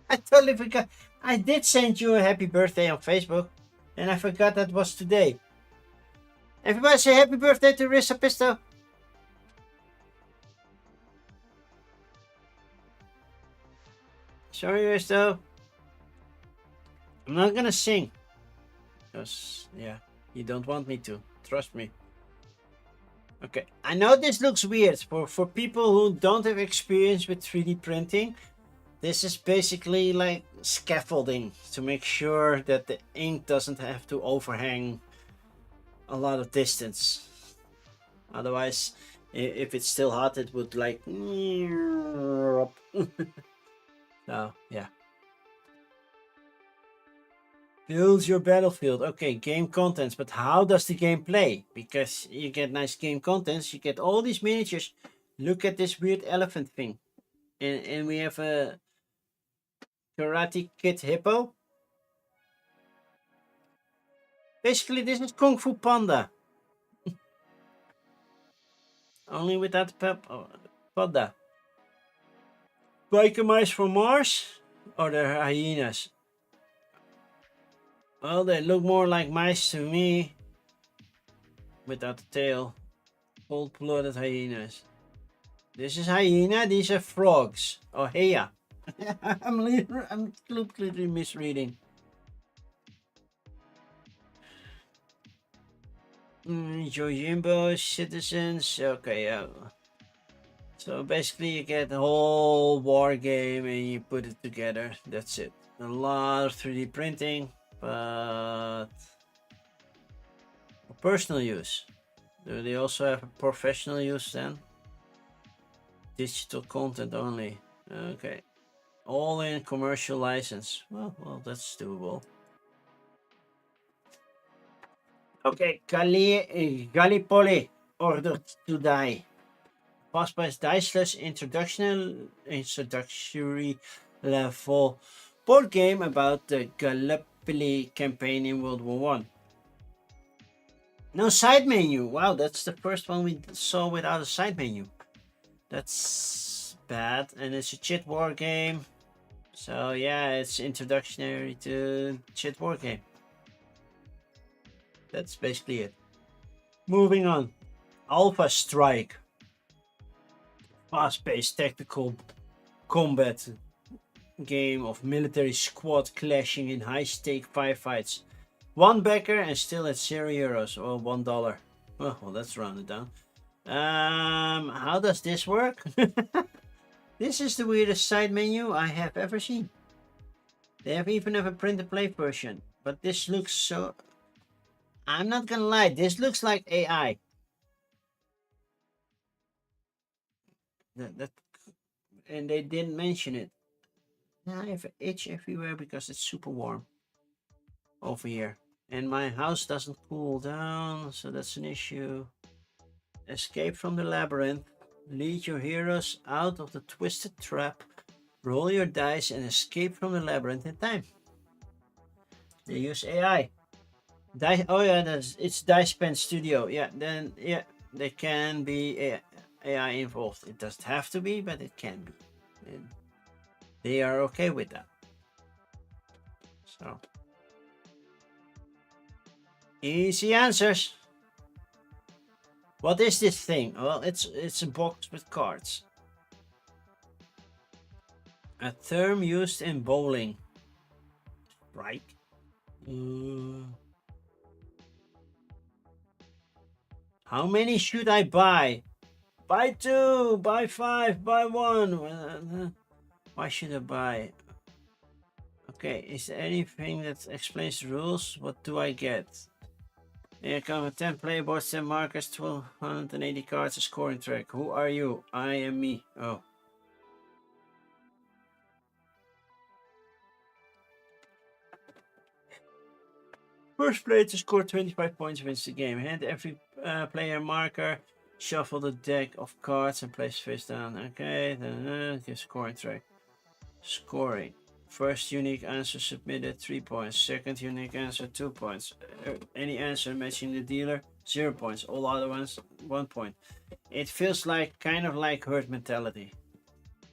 [SPEAKER 1] I totally forgot. I did send you a happy birthday on Facebook, and I forgot that was today. Everybody say happy birthday to Rissa Pisto. Sorry, Risto. I'm not gonna sing. Because, yeah, you don't want me to. Trust me. Okay, I know this looks weird. For people who don't have experience with 3D printing, this is basically like scaffolding to make sure that the ink doesn't have to overhang a lot of distance. Otherwise, if it's still hot, it would like... So, yeah. Build your battlefield. Okay, game contents. But how does the game play? Because you get nice game contents. You get all these miniatures. Look at this weird elephant thing. And we have a Karate Kid Hippo. Basically, this is Kung Fu Panda. Only without Panda. Biker mice from Mars? Or they're hyenas? Well, they look more like mice to me. Without the tail. Cold-blooded hyenas. This is hyena, these are frogs. Oh, heya. I'm completely misreading. Jojimbo citizens. Okay, yeah. So basically you get the whole war game and you put it together. That's it. A lot of 3D printing, but for personal use. Do they also have a professional use then? Digital content only. Okay. All in commercial license. Well, that's doable. Okay, Gallipoli ordered to die. Fastpass Diceless introductory level board game about the Gallipoli campaign in World War One. No side menu. Wow, that's the first one we saw without a side menu. That's bad, and it's a chit war game. So yeah, it's introductory to chit war game. That's basically it. Moving on. Alpha Strike. Fast-paced tactical combat game of military squad clashing in high-stake firefights. One backer and still at €0 or $1. Well, that's rounded down. How does this work? This is the weirdest side menu I have ever seen. They even have a print-and-play version, but this looks so... I'm not gonna lie, this looks like AI. And they didn't mention it. I have an itch everywhere because it's super warm over here. And my house doesn't cool down, so that's an issue. Escape from the labyrinth. Lead your heroes out of the twisted trap. Roll your dice and escape from the labyrinth in time. They use AI. Oh yeah, it's Dice Pen Studio. Yeah, then yeah, there can be AI involved. It doesn't have to be, but it can be. And they are okay with that. So easy answers. What is this thing? Well, it's a box with cards. A term used in bowling. Strike. How many should I buy? Buy 2, buy 5, buy 1. Why should I buy? Okay, is there anything that explains the rules? What do I get? Here come 10 playboards, 10 markers, 1280 cards, a scoring track. Who are you? I am me. Oh. First player to score 25 points wins the game. Hand every player marker, shuffle the deck of cards and place face down. Okay, then scoring track. Scoring. First unique answer submitted 3 points. Second unique answer 2 points. Any answer matching the dealer 0 points. All other ones 1 point. It feels like kind of like herd mentality,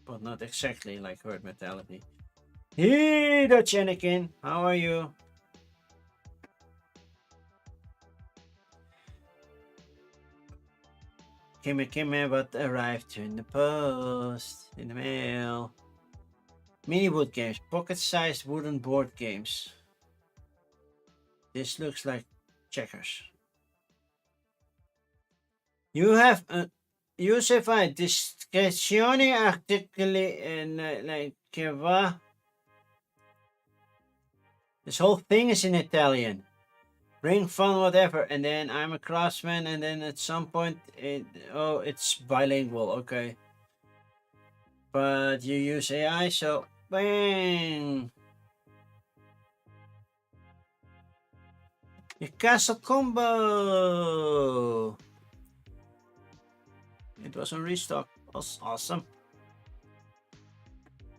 [SPEAKER 1] but not exactly like herd mentality. Hey, Dutch Anakin, how are you? Kimme, but arrived in the post, in the mail. Mini wood games, pocket-sized wooden board games. This looks like checkers. You have a Josefa discrezione articoli like va. This whole thing is in Italian. Bring fun, whatever, and then I'm a craftsman, and then at some point, it's bilingual, okay. But you use AI, so bang! Your castle combo! It was on restock. That's awesome.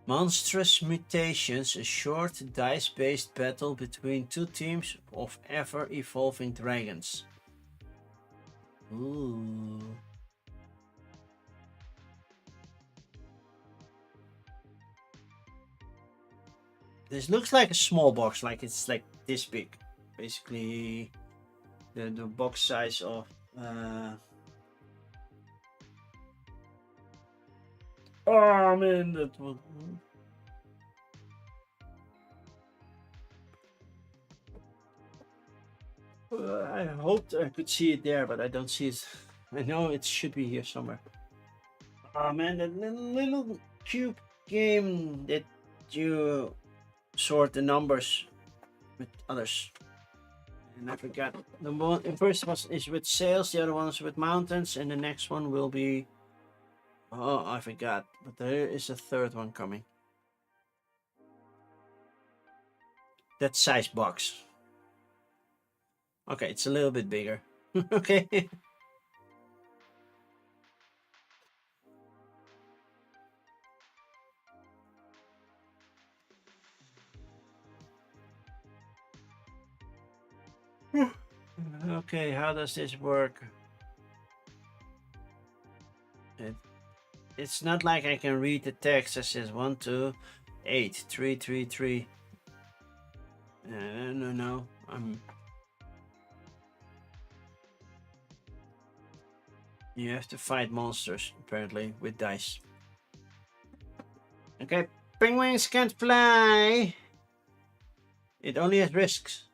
[SPEAKER 1] Monstrous Mutations, a short dice-based battle between two teams of ever-evolving dragons. Ooh. This looks like a small box, like it's like this big. Basically, the box size of... Oh man, that was... I hoped I could see it there, but I don't see it. I know it should be here somewhere. Oh man, that little cube game that you sort the numbers with others. And I forgot. The first one is with sails, the other one is with mountains, and the next one will be... Oh, I forgot. But there is a third one coming. That size box. Okay, it's a little bit bigger. Okay. Okay, how does this work? It's not like I can read the text that says 1, 2, 8, 3, 3, 3. No. You have to fight monsters, apparently, with dice. Okay, penguins can't fly. It only has risks.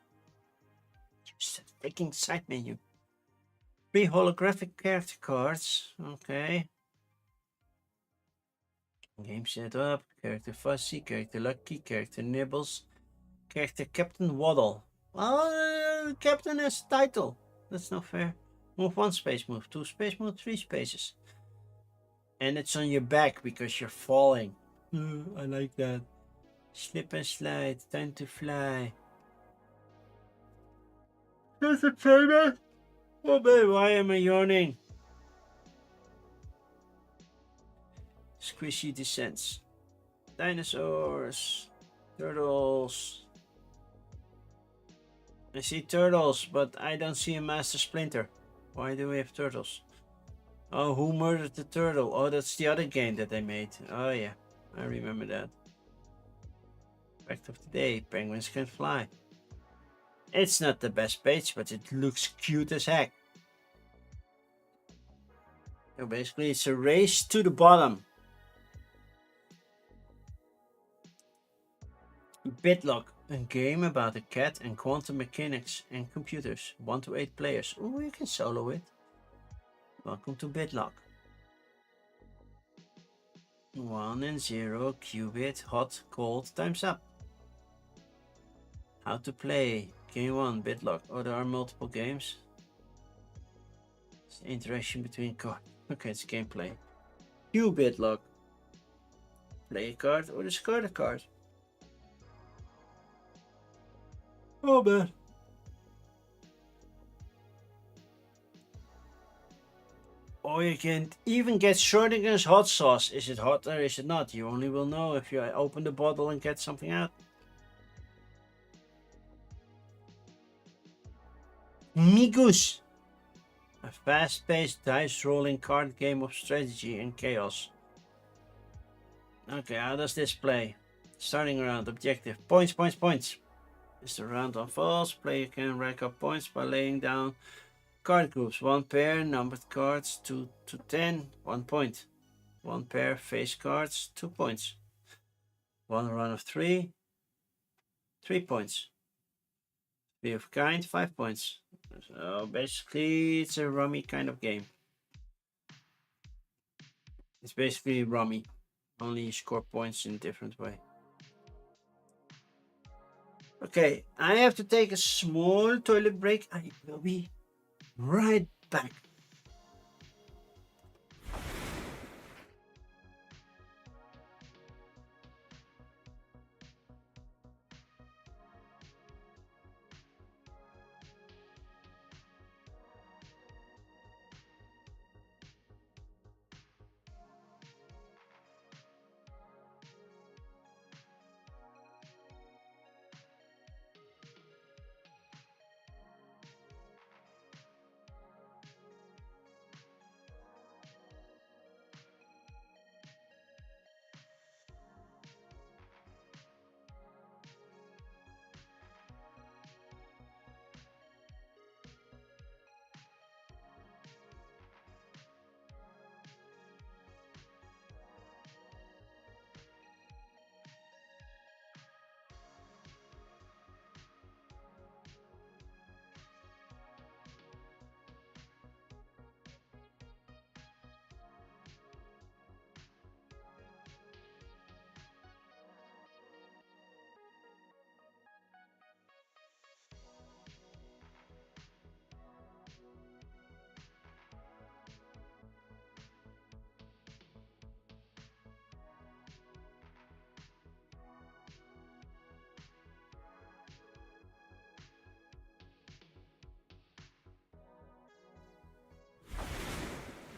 [SPEAKER 1] Use that freaking side menu. 3 holographic character cards. Okay. Game setup, character Fuzzy, character Lucky, character Nibbles, character Captain Waddle. Well, Captain has a title. That's not fair. Move 1 space, move 2 space, move 3 spaces. And it's on your back because you're falling. I like that. Slip and slide, time to fly. That's a famous. Oh babe, why am I yawning? Squishy descents. Dinosaurs. Turtles. I see turtles, but I don't see a Master Splinter. Why do we have turtles? Oh, who murdered the turtle? Oh, that's the other game that they made. Oh yeah, I remember that. Fact of the day, penguins can fly. It's not the best page, but it looks cute as heck. So basically, it's a race to the bottom. Bitlock, a game about a cat and quantum mechanics and computers. 1 to 8 players. Oh, you can solo it. Welcome to Bitlock. 1 and 0, qubit, hot, cold, time's up. How to play. Game 1, Bitlock. Oh, there are multiple games. It's the interaction between cards. Okay, it's gameplay. Q Bitlock. Play a card or discard a card. Oh man. Oh, you can even get Schrodinger's hot sauce. Is it hot or is it not? You only will know if you open the bottle and get something out. Migus. A fast-paced dice-rolling card game of strategy and chaos. Okay, how does this play? Starting round, objective. Points, points, points. As the round unfolds, player can rack up points by laying down Card groups. 1 pair, numbered cards, 2 to 10, 1 point. 1 pair, face cards, 2 points. 1 run of 3, 3 points. 3 of kind, 5 points. So basically, it's a rummy kind of game. It's basically rummy, only you score points in a different way. Okay, I have to take a small toilet break. I will be right back.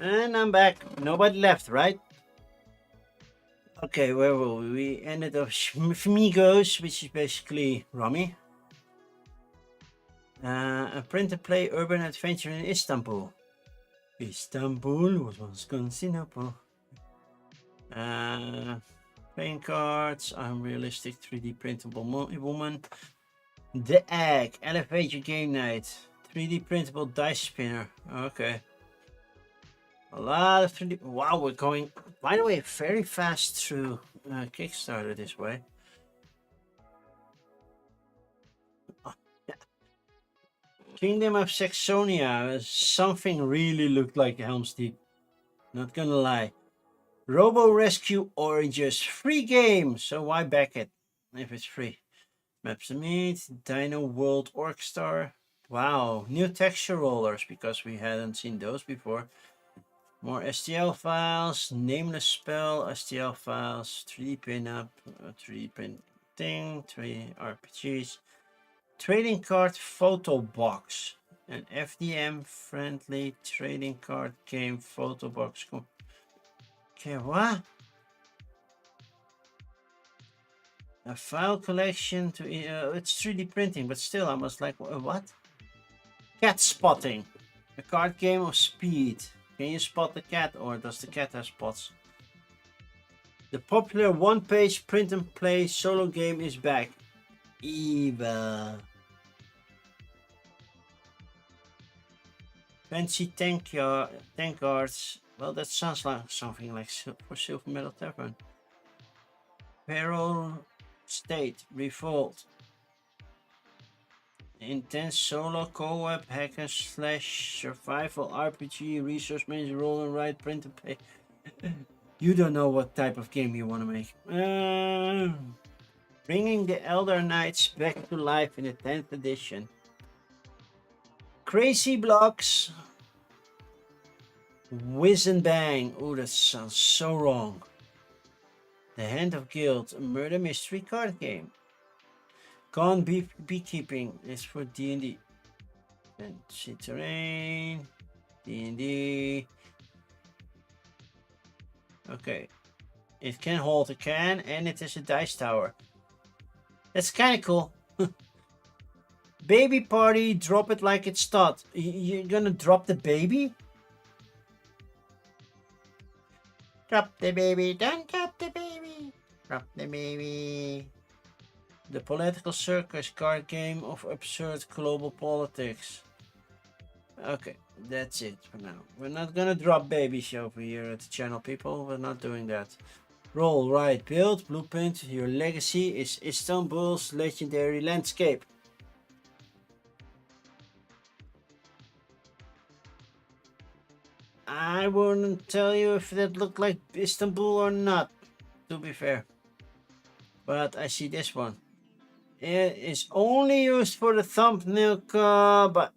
[SPEAKER 1] And I'm back. Nobody left, right? Okay, where were we? We ended up Fmigos, which is basically rummy. A print-and-play urban adventure in Istanbul. Istanbul was once Constantinople. Playing cards, unrealistic 3D printable woman. The Egg, Elevator Game Night, 3D printable dice spinner. Okay. A lot of 3D. Wow, we're going, by the way, very fast through Kickstarter this way. Oh, yeah. Kingdom of Saxonia. Something really looked like Helm's Deep. Not gonna lie. Robo Rescue Origins. Free game. So why back it if it's free? Maps to Meet. Dino World Orc Star. Wow. New texture rollers because we hadn't seen those before. More STL files, nameless spell, STL files, 3D pinup, 3D printing, 3 RPGs, trading card photo box, an FDM friendly trading card game photo box. Okay, what? A file collection to it's 3D printing, but still I was like, what? Cat spotting, a card game of speed. Can you spot the cat, or does the cat have spots? The popular one-page print-and-play solo game is back. Eva. Fancy tank cards. Well, that sounds like something like for Silver Metal Tavern. Peril State Revolt. Intense solo co-op hack and slash survival RPG resource management roll and write print and play. You don't know what type of game you want to make. Bringing the Elder Knights back to life in the 10th edition. Crazy Blocks. Whiz and Bang. Oh, that sounds so wrong. The Hand of Guild, a murder mystery card game. Gone Beekeeping is for D&D. Fancy Terrain, D&D. Okay. It can hold a can and it is a dice tower. That's kind of cool. Baby Party, drop it like it's hot. You're gonna drop the baby? Drop the baby, don't drop the baby. Drop the baby. The Political Circus card game of absurd global politics. Okay, that's it for now. We're not gonna drop babies over here at the channel, people. We're not doing that. Roll, right, build, blueprint. Your legacy is Istanbul's legendary landscape. I wouldn't tell you if that looked like Istanbul or not, to be fair. But I see this one. It is only used for the thumbnail, but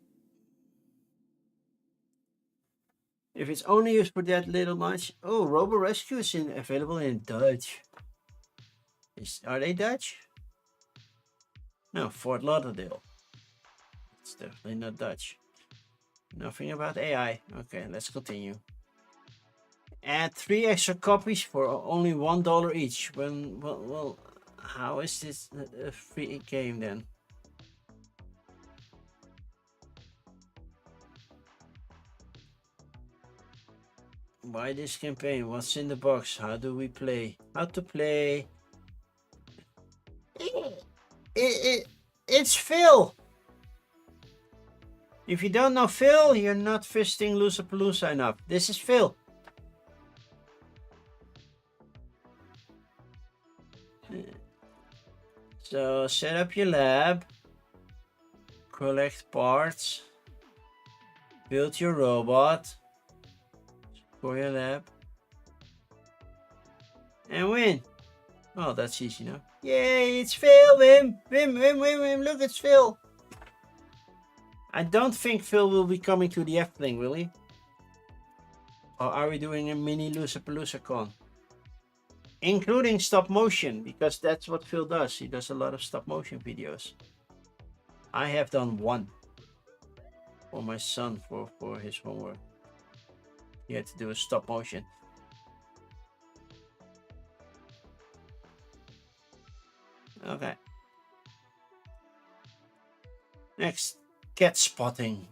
[SPEAKER 1] if it's only used for that little much. Oh, Robo Rescue is available in Dutch. Are they Dutch? No, Fort Lauderdale. It's definitely not Dutch. Nothing about AI. Okay, let's continue. Add 3 extra copies for only $1 each. Well, how is this a free game then? Why this campaign? What's in the box? How do we play? How to play? It's Phil. If you don't know Phil, you're not visiting Loserpalooza enough. This is Phil. So set up your lab, collect parts, build your robot for your lab, and win. Oh, that's easy now. Yay, it's Phil, Wim, look, it's Phil. I don't think Phil will be coming to the Efteling, will he? Or are we doing a mini Loserpalooza con? Including stop motion, because that's what Phil does. He does a lot of stop motion videos. I have done one for my son for his homework. He had to do a stop motion. Okay. Next, cat spotting.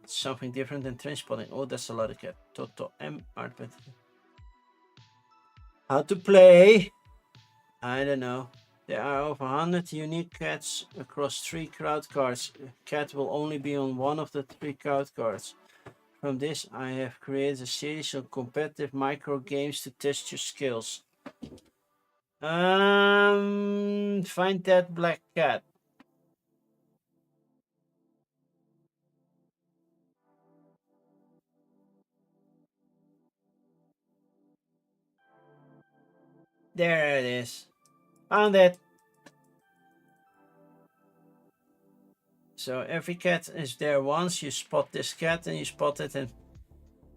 [SPEAKER 1] It's something different than train spotting. Oh, that's a lot of cat. Toto M Artpet. How to play? I don't know. There are over 100 unique cats across 3 crowd cards. A cat will only be on one of the 3 crowd cards. From this, I have created a series of competitive micro games to test your skills. Find that black cat. There it is. Found it. So every cat is there once. You spot this cat and you spot it, and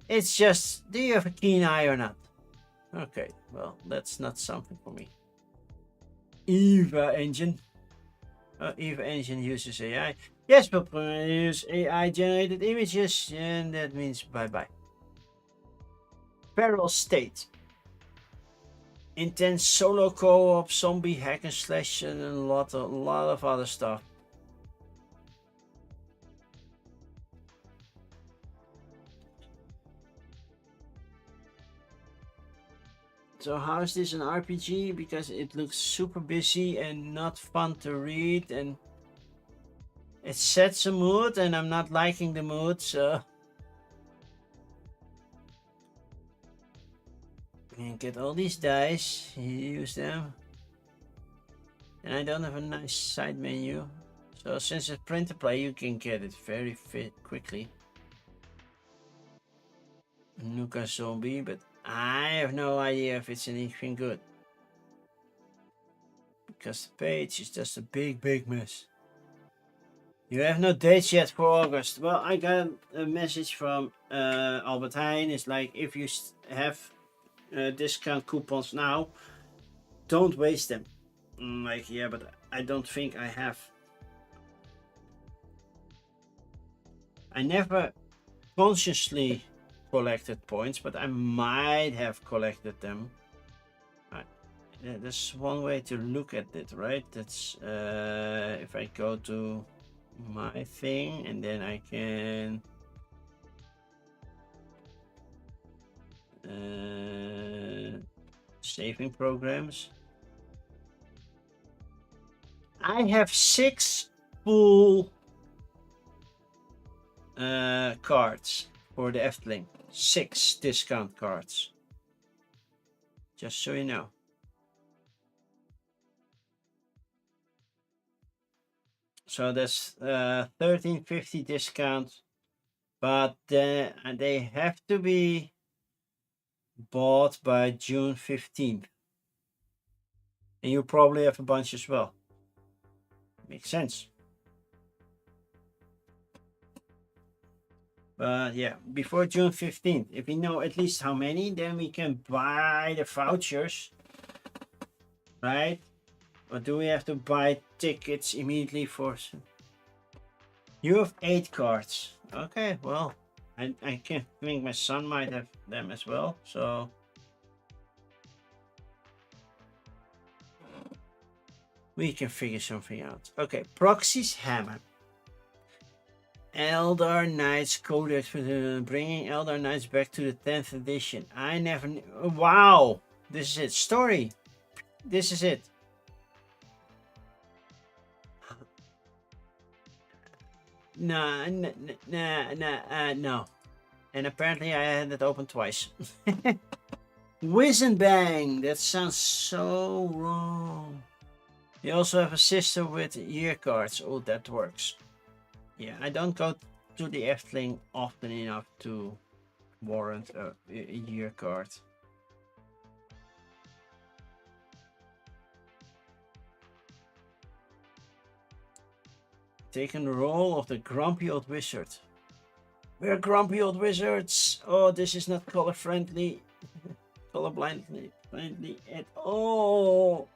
[SPEAKER 1] it's just, do you have a keen eye or not? Okay, well, that's not something for me. Eva engine. Eva engine uses AI. Yes, but use AI generated images, and that means bye-bye. Feral State. Intense solo co-op, zombie hack and slash, and a lot of other stuff. So how is this an RPG? Because it looks super busy and not fun to read, and it sets a mood, and I'm not liking the mood, so you get all these dice, you use them, and I don't have a nice side menu, so since it's print to play, you can get it very quickly. Nuka Zombie, but I have no idea if it's anything good, because the page is just a big mess. You have no dates yet for August. Well, I got a message from Albert Heijn. It's like, if you have discount coupons now, don't waste them. I'm like, yeah, but I don't think I have. I never consciously collected points, but I might have collected them. There's one way to look at it, right? That's if I go to my thing, and then I can saving programs. I have 6 full cards for the Efteling. 6 discount cards. Just so you know. So that's 13.50 discount, but they have to be bought by June 15th. And you probably have a bunch as well. Makes sense. But yeah, before June 15th, if we know at least how many, then we can buy the vouchers, right? Or do we have to buy tickets immediately for? You have 8 cards. Okay, well, I can think my son might have them as well, so. We can figure something out. Okay, Proxy's Hammer. Eldar Knights Codex for bringing Eldar Knights back to the 10th edition. I never knew. Wow! This is it. Story. This is it. No. And apparently I had it open twice. Whiz and Bang. That sounds so wrong. You also have a system with year cards. Oh, that works. Yeah, I don't go to the Efteling often enough to warrant a year card. Taking the role of the grumpy old wizard. We're grumpy old wizards. Oh, this is not color friendly. Color blindly at all.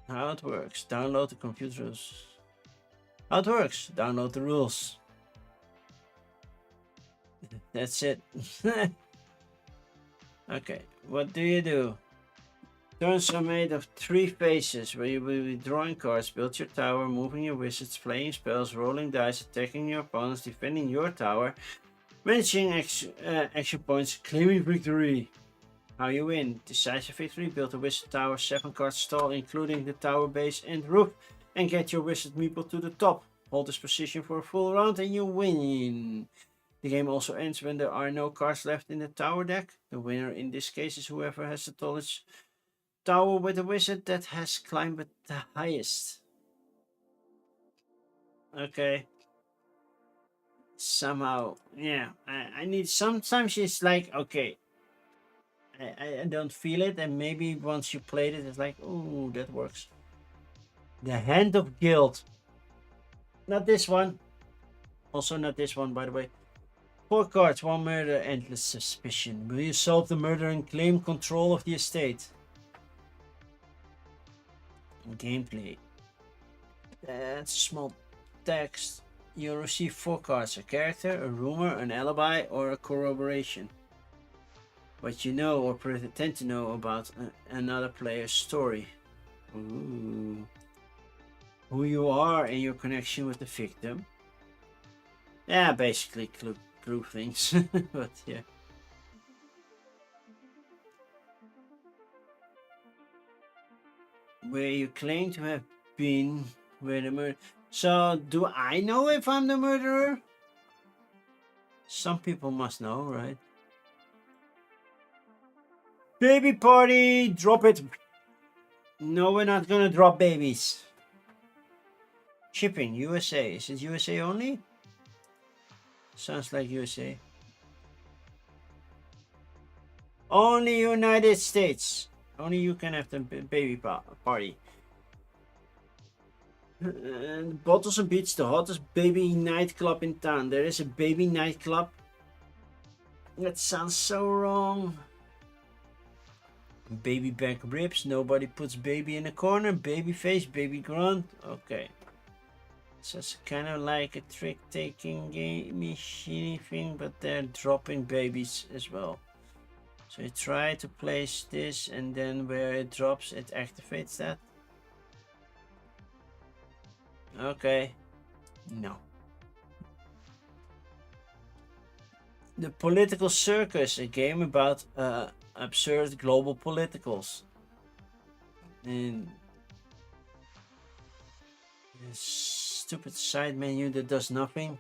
[SPEAKER 1] How it works. Download the computers. How it works. Download the rules. That's it. Okay, what do you do? Turns are made of 3 phases where you will be drawing cards, build your tower, moving your wizards, playing spells, rolling dice, attacking your opponents, defending your tower, managing action points, claiming victory. How you win. Decisive victory. Build a wizard tower, 7 card stall, including the tower base and roof, and get your wizard meeple to the top. Hold this position for a full round and you win. The game also ends when there are no cards left in the tower deck. The winner in this case is whoever has the tallest tower with a wizard that has climbed the highest. Okay. Somehow, yeah. I need. Sometimes it's like, okay, I don't feel it, and maybe once you played it, it's like, oh, that works. The Hand of Guilt. Not this one. Also not this one, by the way. 4 cards, 1 murder, endless suspicion. Will you solve the murder and claim control of the estate? Gameplay. That's small text. You'll receive 4 cards. A character, a rumor, an alibi, or a corroboration. What you know or pretend to know about another player's story. Ooh. Who you are and your connection with the victim. Yeah, basically clue things. But yeah. Where you claim to have been where the murder. So, do I know if I'm the murderer? Some people must know, right? Baby party! Drop it! No, we're not gonna drop babies. Shipping, USA. Is it USA only? Sounds like USA. Only United States. Only you can have the baby party. Bottles and Beach, the hottest baby nightclub in town. There is a baby nightclub. That sounds so wrong. Baby back ribs. Nobody puts baby in a corner. Baby face, baby grunt. Okay. So it's kind of like a trick-taking game machine thing, but they're dropping babies as well. So you try to place this, and then where it drops, it activates that. Okay. No. The Political Circus, a game about absurd global politicals. And stupid side menu that does nothing.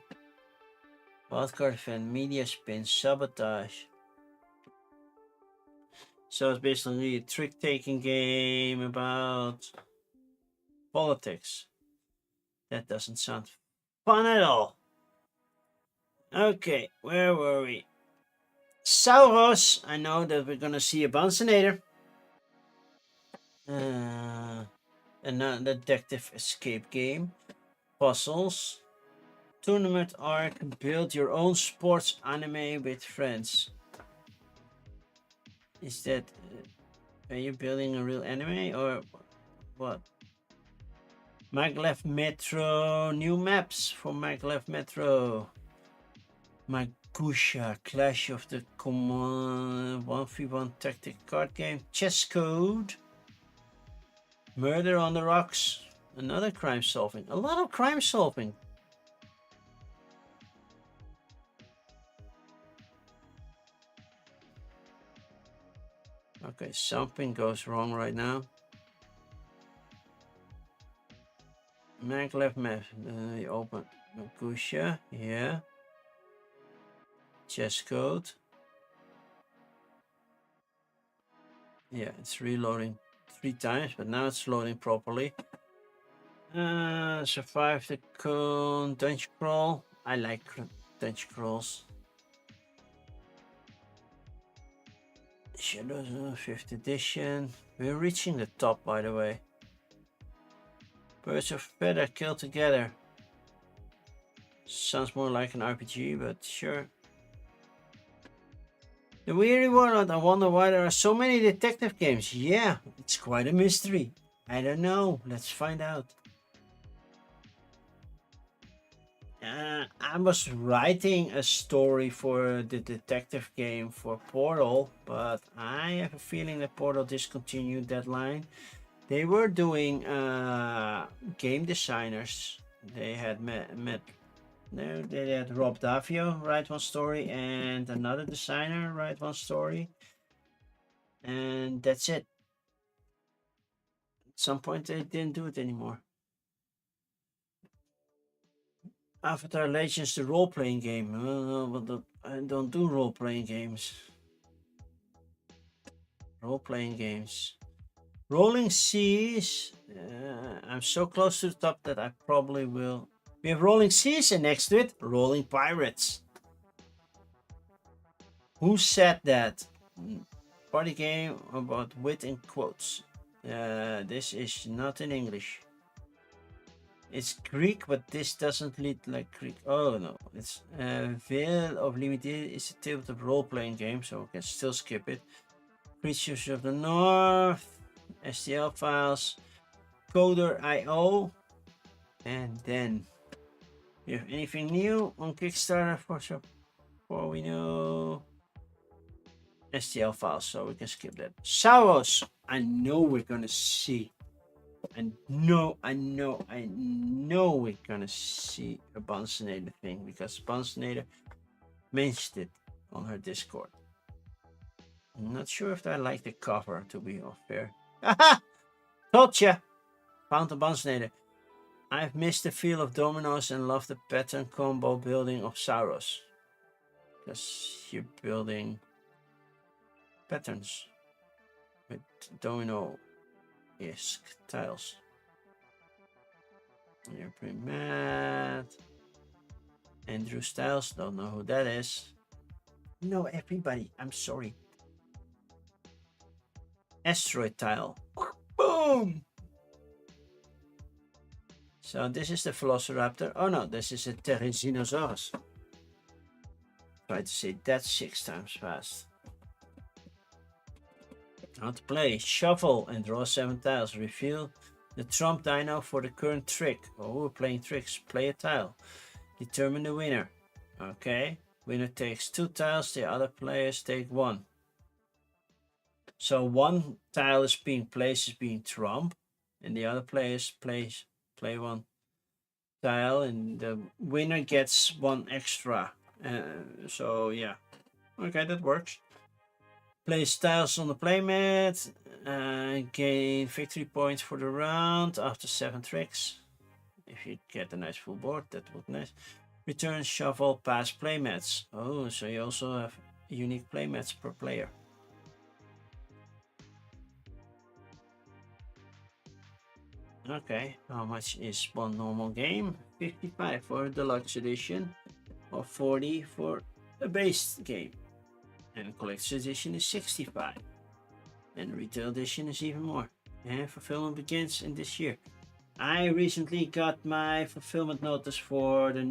[SPEAKER 1] Wildcard event, media spin, sabotage. So it's basically a trick-taking game about politics. That doesn't sound fun at all. Okay, where were we? Sauros. I know that we're gonna see a Bunsenator. Another detective escape game. Puzzles. Tournament arc. Build your own sports anime with friends. Is that... are you building a real anime or what? Maglev Metro. New maps for Maglev Metro. Magusha. Clash of the Command. 1v1 tactic card game. Chess Code. Murder on the Rocks. Another crime solving. A lot of crime solving. Okay, something goes wrong right now. Maglev map. Open Magusha. Yeah. Chess Code. Yeah, it's reloading 3 times, but now it's loading properly. Survive the cone. Dungeon crawl. I like dungeon crawls. Shadows 5th edition. We're reaching the top, by the way. Birds of feather kill together. Sounds more like an RPG, but sure. The Weary World. I wonder why there are so many detective games. Yeah, it's quite a mystery. I don't know. Let's find out. I was writing a story for the detective game for Portal, but I have a feeling that Portal discontinued that line. They were doing game designers. They had they had Rob Davio write one story and another designer write one story, and that's it. At some point they didn't do it anymore. Avatar Legends, the role-playing game. But I don't do role-playing games. Role-playing games. Rolling Seas. I'm so close to the top that I probably will. We have Rolling Seas and next to it, Rolling Pirates. Who said that? Party game about wit and quotes. This is not in English. It's Greek, but this doesn't read like Greek. Oh no, it's Veil of Limited. It's a tabletop role-playing game, so we can still skip it. Creatures of the North, STL files, Coder.io, and then you have anything new on Kickstarter for we know STL files, so we can skip that. Sauros, I know we're gonna see. I know we're gonna see a Bunsenator thing because Bunsenator mentioned it on her Discord. I'm not sure if I like the cover, to be fair. Haha! Told ya! Found the Bunsenator. I've missed the feel of dominoes and love the pattern combo building of Sauros. Because you're building patterns with domino-esque tiles. You're pretty mad. Andrew Styles, don't know who that is. No, everybody, I'm sorry. Asteroid tile. Boom! So this is the Velociraptor. Oh no, this is a Therizinosaurus. Try to say that 6 times fast. How to play. Shuffle and draw 7 tiles. Reveal the trump dino for the current trick. Oh, we're playing tricks. Play a tile. Determine the winner. Okay. Winner takes 2 tiles. The other players take 1. So 1 tile is being placed as being trump. And the other players play 1 tile. And the winner gets 1 extra. So yeah. Okay, that works. Place tiles on the playmat. Gain victory points for the round after 7 tricks. if you get a nice full board, that would be nice. Return, shuffle, pass playmats. Oh, so you also have unique playmats per player. Okay, how much is one normal game? 55 for a deluxe edition, or 40 for a base game. And collector's edition is 65. And retail edition is even more. And fulfillment begins in this year. I recently got my fulfillment notice for the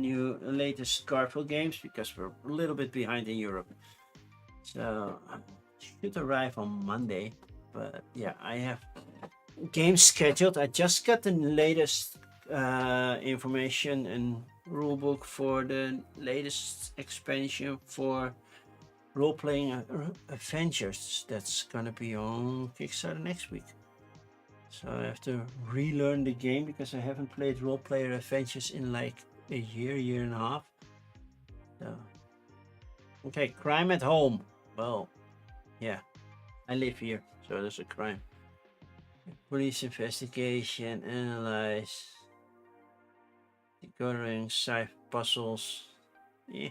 [SPEAKER 1] latest Garfield games because we're a little bit behind in Europe. So should arrive on Monday. But yeah, I have games scheduled. I just got the latest information and rulebook for the latest expansion for role-playing adventures. That's gonna be on Kickstarter next week. So I have to relearn the game because I haven't played role-player adventures in like a year and a half. So okay, crime at home. Well, yeah, I live here, so there's a crime. Police investigation, analyze, decoding, cipher puzzles. Yeah.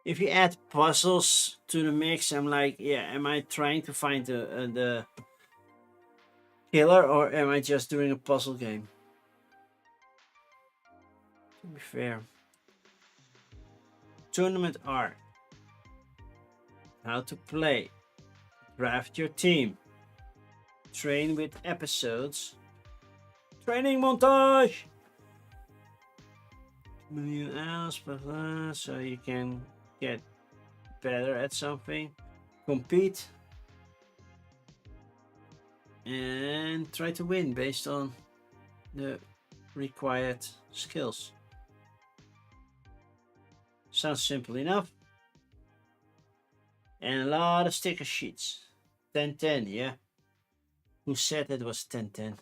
[SPEAKER 1] If you add puzzles to the mix, I'm like, yeah, am I trying to find the killer or am I just doing a puzzle game? To be fair. Tournament art. How to play. Draft your team. Train with episodes. Training montage. Million hours, so you can get better at something. Compete. And try to win based on the required skills. Sounds simple enough. And a lot of sticker sheets. 10-10, yeah. Who said it was 10-10?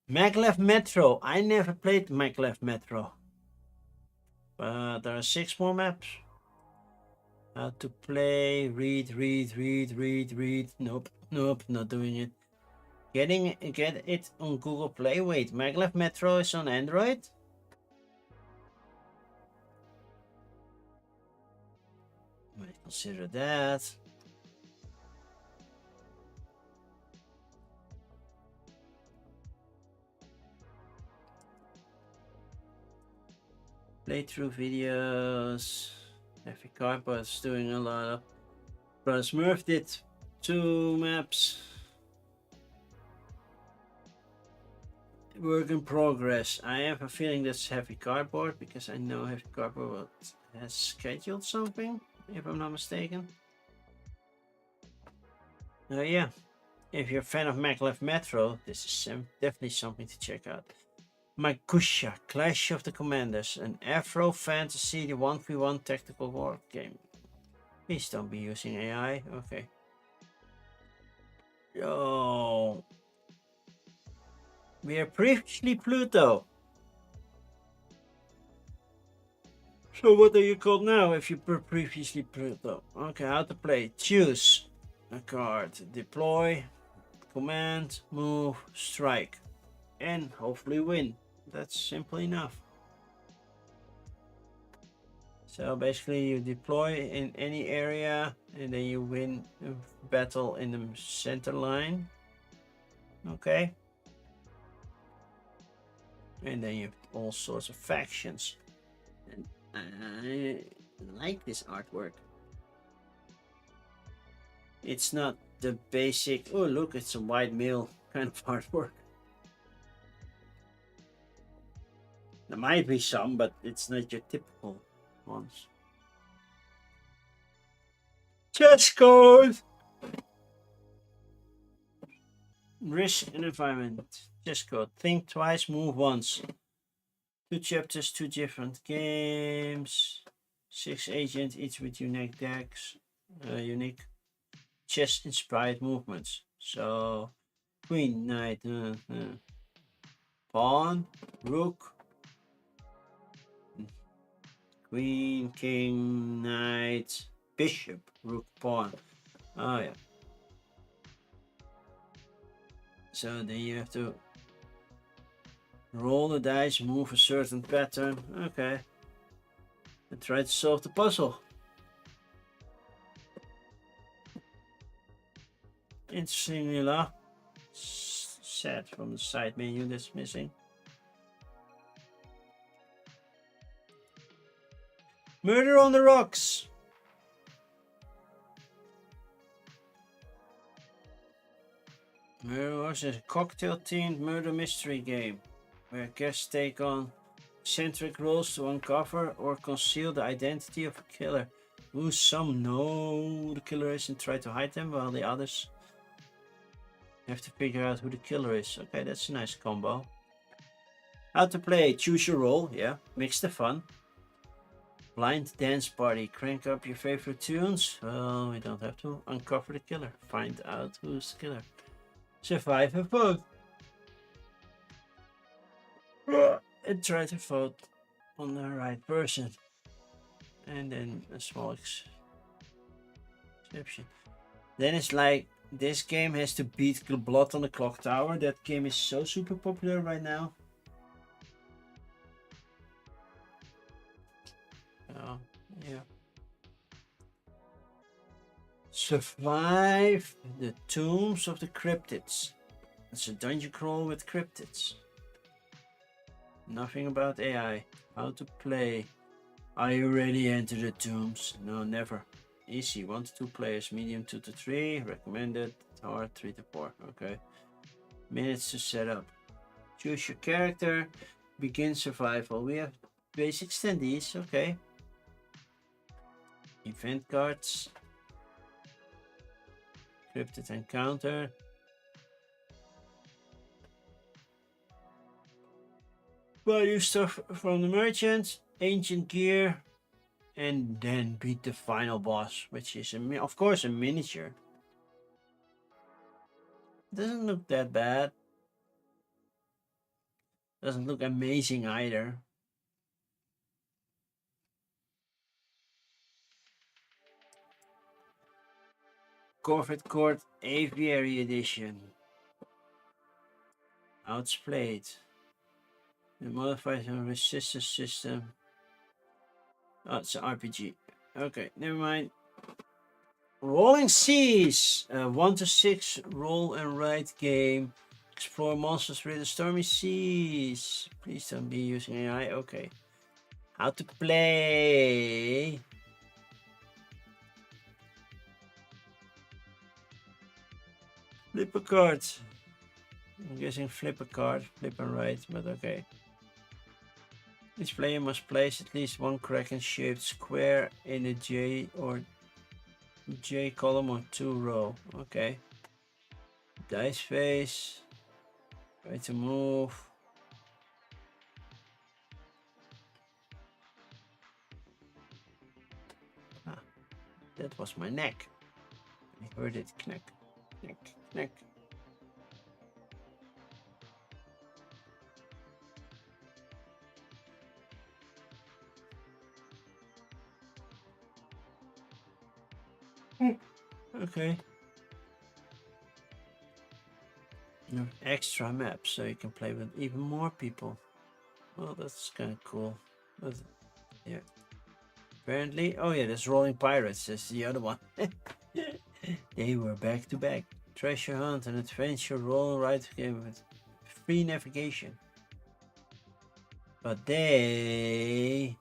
[SPEAKER 1] Maglev Metro. I never played Maglev Metro. But there are 6 more maps. How to play, read. Nope, not doing it. Get it on Google Play. Wait, Maglev Metro is on Android? Might consider that. Playthrough videos. Heavy Carpet's doing a lot of. Brother Smurf did 2 maps. Work in progress. I have a feeling that's Heavy Cardboard because I know Heavy Cardboard has scheduled something, if I'm not mistaken. Yeah, if you're a fan of Maglev Metro, this is definitely something to check out. Makusha, Clash of the Commanders, an Afro fantasy, the 1v1 tactical war game. Please don't be using AI. Okay. Yo. We are previously Pluto. So what are you called now if you were previously Pluto? Okay, how to play. Choose a card. Deploy, command, move, strike. And hopefully win. That's simple enough. So basically you deploy in any area and then you win a battle in the center line. Okay. And then you have all sorts of factions. And I like this artwork. It's not the basic, oh look, it's a white male kind of artwork. There might be some, but it's not your typical ones. Chess code! Risk and environment. Chess code. Think twice, move once. 2 chapters, 2 different games. 6 agents, each with unique decks. Unique chess-inspired movements. So, queen, knight, pawn, rook, queen, king, knight, bishop, rook, pawn. Oh yeah. So then you have to Roll the dice, move a certain pattern. Okay. And try to solve the puzzle. Interestingly enough, set from the side menu that's missing. Murder on the Rocks. Murder Rocks is a cocktail-themed murder mystery game where guests take on eccentric roles to uncover or conceal the identity of a killer. Who some know who the killer is and try to hide them, while the others have to figure out who the killer is. Okay, that's a nice combo. How to play: choose your role, yeah, mix the fun. Blind dance party: crank up your favorite tunes. Well, we don't have to. Uncover the killer, find out who's the killer. Survive a vote. And try to vote on the right person. And then a small exception. Then it's like, this game has to beat Blood on the Clock Tower. That game is so super popular right now. Yeah. Survive the tombs of the cryptids. It's a dungeon crawl with cryptids. Nothing about AI. How to play. Are you ready? Enter the tombs. No, never. Easy, 1 to 2 players. Medium 2 to 3. Recommended. Hard 3 to 4. Okay. Minutes to set up. Choose your character. Begin survival. We have basic standees. Okay. Event cards. Cryptid encounter. Buy new stuff from the merchant. Ancient gear. And then beat the final boss, which is of course a miniature. Doesn't look that bad. Doesn't look amazing either. Corvette Court Aviary Edition. Outsplayed. The modified resistance system. Oh, it's an RPG. Okay, never mind. Rolling Seas. 1 to 6 roll and write game. Explore monsters through the stormy seas. Please don't be using AI. Okay. How to play. Flip a card. I'm guessing flip a card, flip and write, but okay. Each player must place at least one kraken-shaped square in a J or J column or 2 row. Okay. Dice face. Try to move. Ah, that was my neck. I heard it knack, knack, knack. Okay. You have extra maps, so you can play with even more people. Well, that's kind of cool. But, yeah. Apparently, oh yeah, there's Rolling Pirates. That's the other one. They were back to back. Treasure hunt and adventure roll and write game with free navigation. But they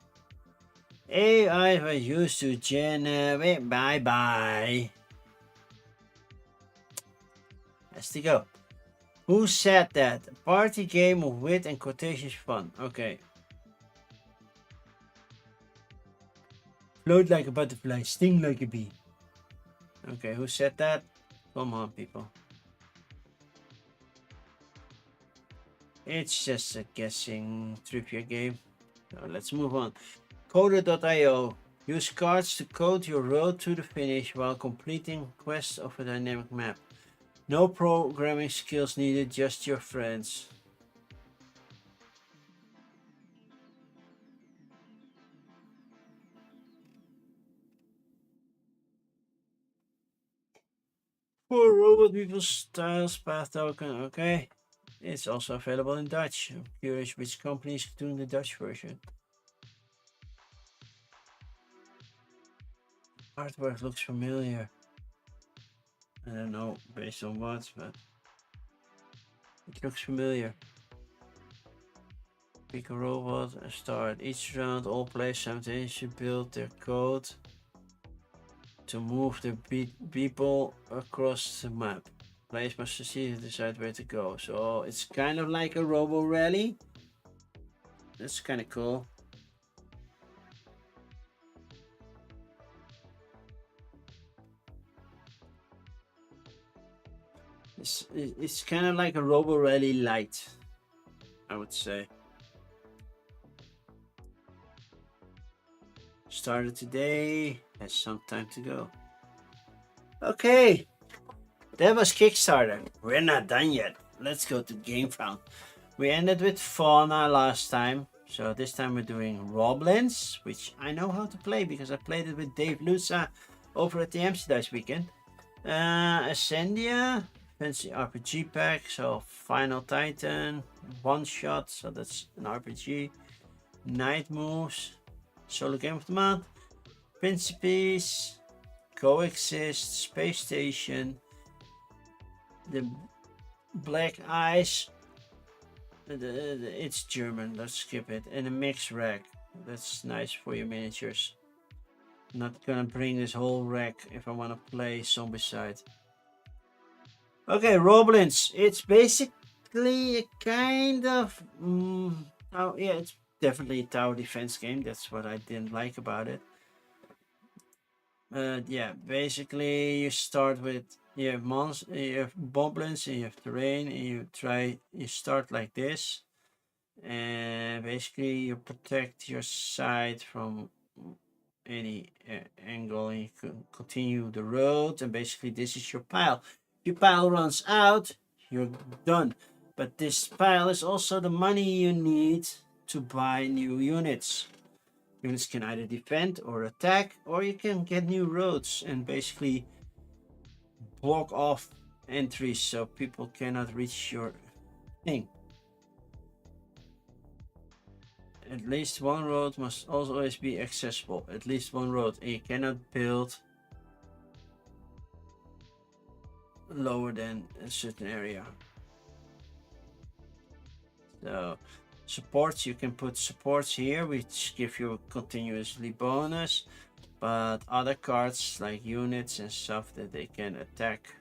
[SPEAKER 1] AI was used to generate. Bye bye. Has to go. Who said that? A party game of wit and quotations fun. Okay. Float like a butterfly, sting like a bee. Okay, who said that? Come on, people. It's just a guessing trivia game. So let's move on. Coder.io. Use cards to code your road to the finish while completing quests of a dynamic map. No programming skills needed, just your friends. For robot people styles path token, okay. It's also available in Dutch. I'm curious which company is doing the Dutch version. Artwork looks familiar. I don't know based on what, but it looks familiar. Pick a robot and start. Each round, all players simultaneously build their code to move the people across the map. Players must succeed to decide where to go. So it's kind of like a robo rally. That's kind of cool. It's kind of like a robo rally light, I would say. Started today, has some time to go. Okay, that was Kickstarter. We're not done yet. Let's go to GameFound. We ended with Fauna last time, so this time we're doing Roblins, which I know how to play because I played it with Dave Lusa over at the Amsterdam weekend. Ascendia, fancy RPG pack, so Final Titan, one shot, so that's an RPG. Night Moves, solo game of the month. Principes, Coexist, Space Station, the Black Eyes. It's German, let's skip it. And a mix rack, that's nice for your miniatures. Not gonna bring this whole rack if I want to play Zombicide. Okay, Roblins. It's basically a kind of oh yeah, it's definitely a tower defense game. That's what I didn't like about it. Yeah, basically you start with you have you have boblins, and you have terrain, and you start like this, and basically you protect your side from any angle, and you can continue the road, and basically this is your pile. If your pile runs out, you're done. But this pile is also the money you need to buy new units. Units can either defend or attack, or you can get new roads and basically block off entries so people cannot reach your thing. At least one road must always be accessible. At least one road, and you cannot build lower than a certain area. So supports, you can put supports here which give you continuously bonus, but other cards like units and stuff that they can attack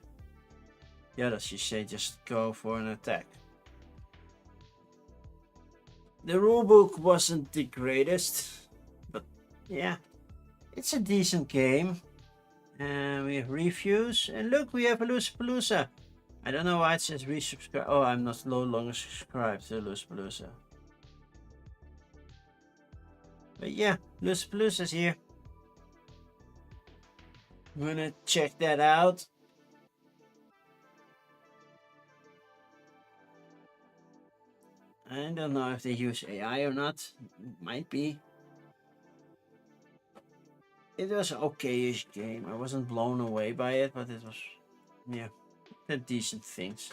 [SPEAKER 1] the others, you say just go for an attack. The rulebook wasn't the greatest, but yeah, it's a decent game. And we have reviews, and look, we have a Loosapalooza. I don't know why it says resubscribe. Oh, I'm no longer subscribed to Loosapalooza. But yeah, Loosapalooza's here. I'm gonna check that out. I don't know if they use AI or not. Might be. It was an okay-ish game. I wasn't blown away by it, but it was, yeah, had decent things.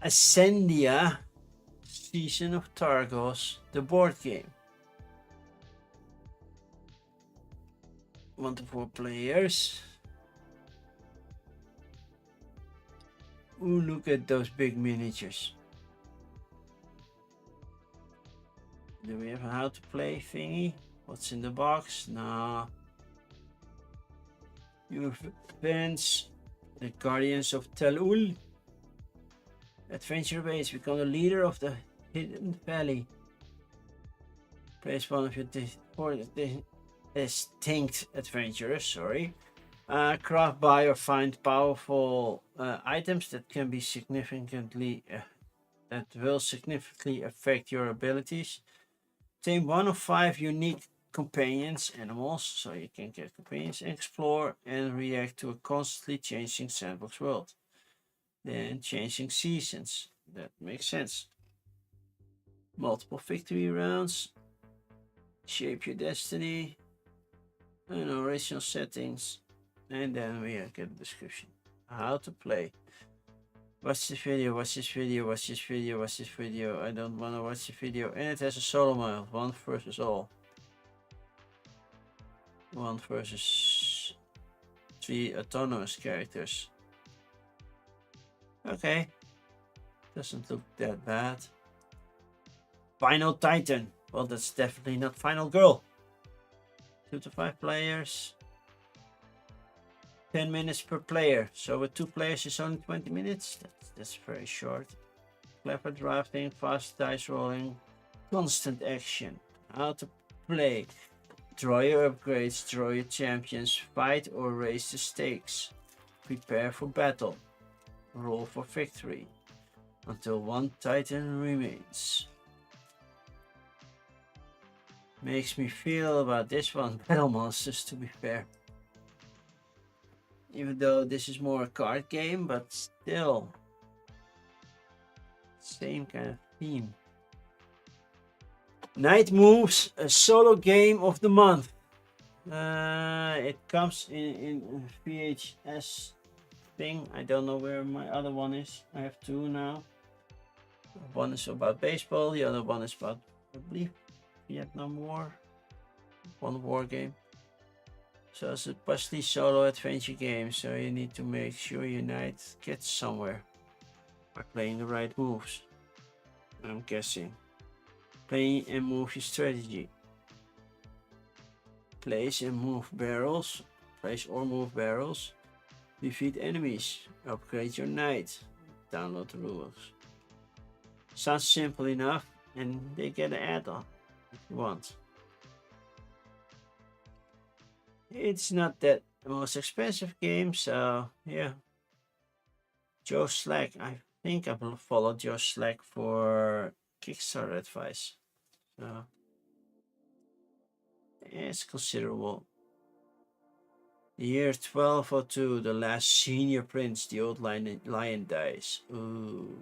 [SPEAKER 1] Ascendia, Season of Targos, the board game. 1 to 4 players. Ooh, look at those big miniatures. Do we have a how to play thingy? What's in the box? Nah. Your friends, the Guardians of Telul. Adventure base, become the leader of the Hidden Valley. Place one of your distinct adventurers, sorry. Craft, buy, or find powerful items that can be significantly that will significantly affect your abilities. Obtain 1 of 5 unique companions animals, so you can get companions, explore and react to a constantly changing sandbox world. Then changing seasons, that makes sense. Multiple victory rounds, shape your destiny, and original settings, and then we get a description. How to play. Watch this video, watch this video, watch this video, watch this video. I don't want to watch the video. And it has a solo mode, 1 versus all. 1 versus 3 autonomous characters. Okay. Doesn't look that bad. Final Titan. Well, that's definitely not Final Girl. 2 to 5 players. 10 minutes per player. So with 2 players it's only 20 minutes. That's very short. Clever drafting, fast dice rolling, constant action. How to play. Draw your upgrades, draw your champions, fight or raise the stakes. Prepare for battle. Roll for victory. Until 1 Titan remains. Makes me feel about this one Battle Monsters, to be fair. Even though this is more a card game, but still. Same kind of theme. Night Moves, a solo game of the month. It comes in VHS thing. I don't know where my other one is. I have 2 now. One is about baseball, the other one is about, I believe, Vietnam War. One war game. So it's a puzzly solo adventure game, so you need to make sure your knight gets somewhere by playing the right moves. I'm guessing. Play and move your strategy. Place and move barrels. Place or move barrels. Defeat enemies. Upgrade your knight. Download the rules. Sounds simple enough, and they get an add-on if you want. It's not that the most expensive game, so yeah. Joe Slack, I think I will follow Joe Slack for Kickstarter advice. So it's considerable. The year 1202, the last senior prince, the old lion dies. Ooh,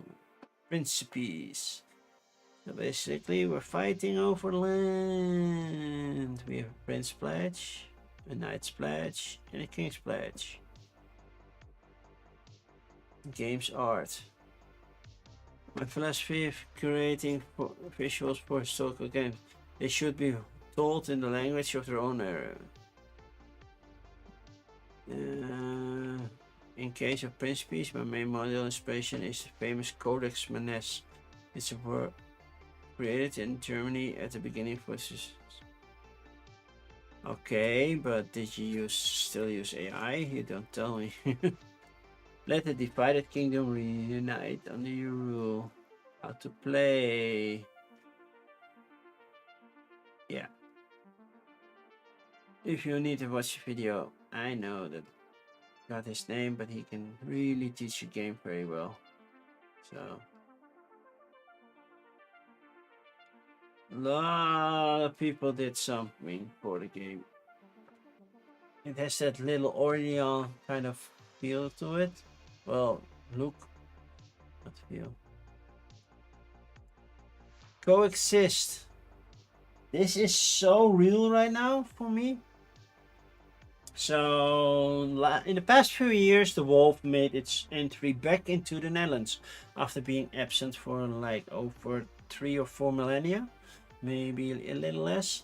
[SPEAKER 1] Principes. So basically, we're fighting over land. We have a prince pledge, a knight's pledge, and a king's pledge. Games art. My philosophy of creating visuals for historical games. They should be told in the language of their own era. In case of Principes, my main model inspiration is the famous Codex Manesse. It's a work created in Germany at the beginning for this. Okay, but did you still use AI? You don't tell me. Let the divided kingdom reunite under your rule. How to play. Yeah. If you need to watch the video, I know that got his name, but he can really teach the game very well. So a lot of people did something for the game. It has that little Orleans kind of feel to it. Well, look, not feel. Coexist. This is so real right now for me. So, in the past few years, the wolf made its entry back into the Netherlands after being absent for like over 3 or 4 millennia, maybe a little less.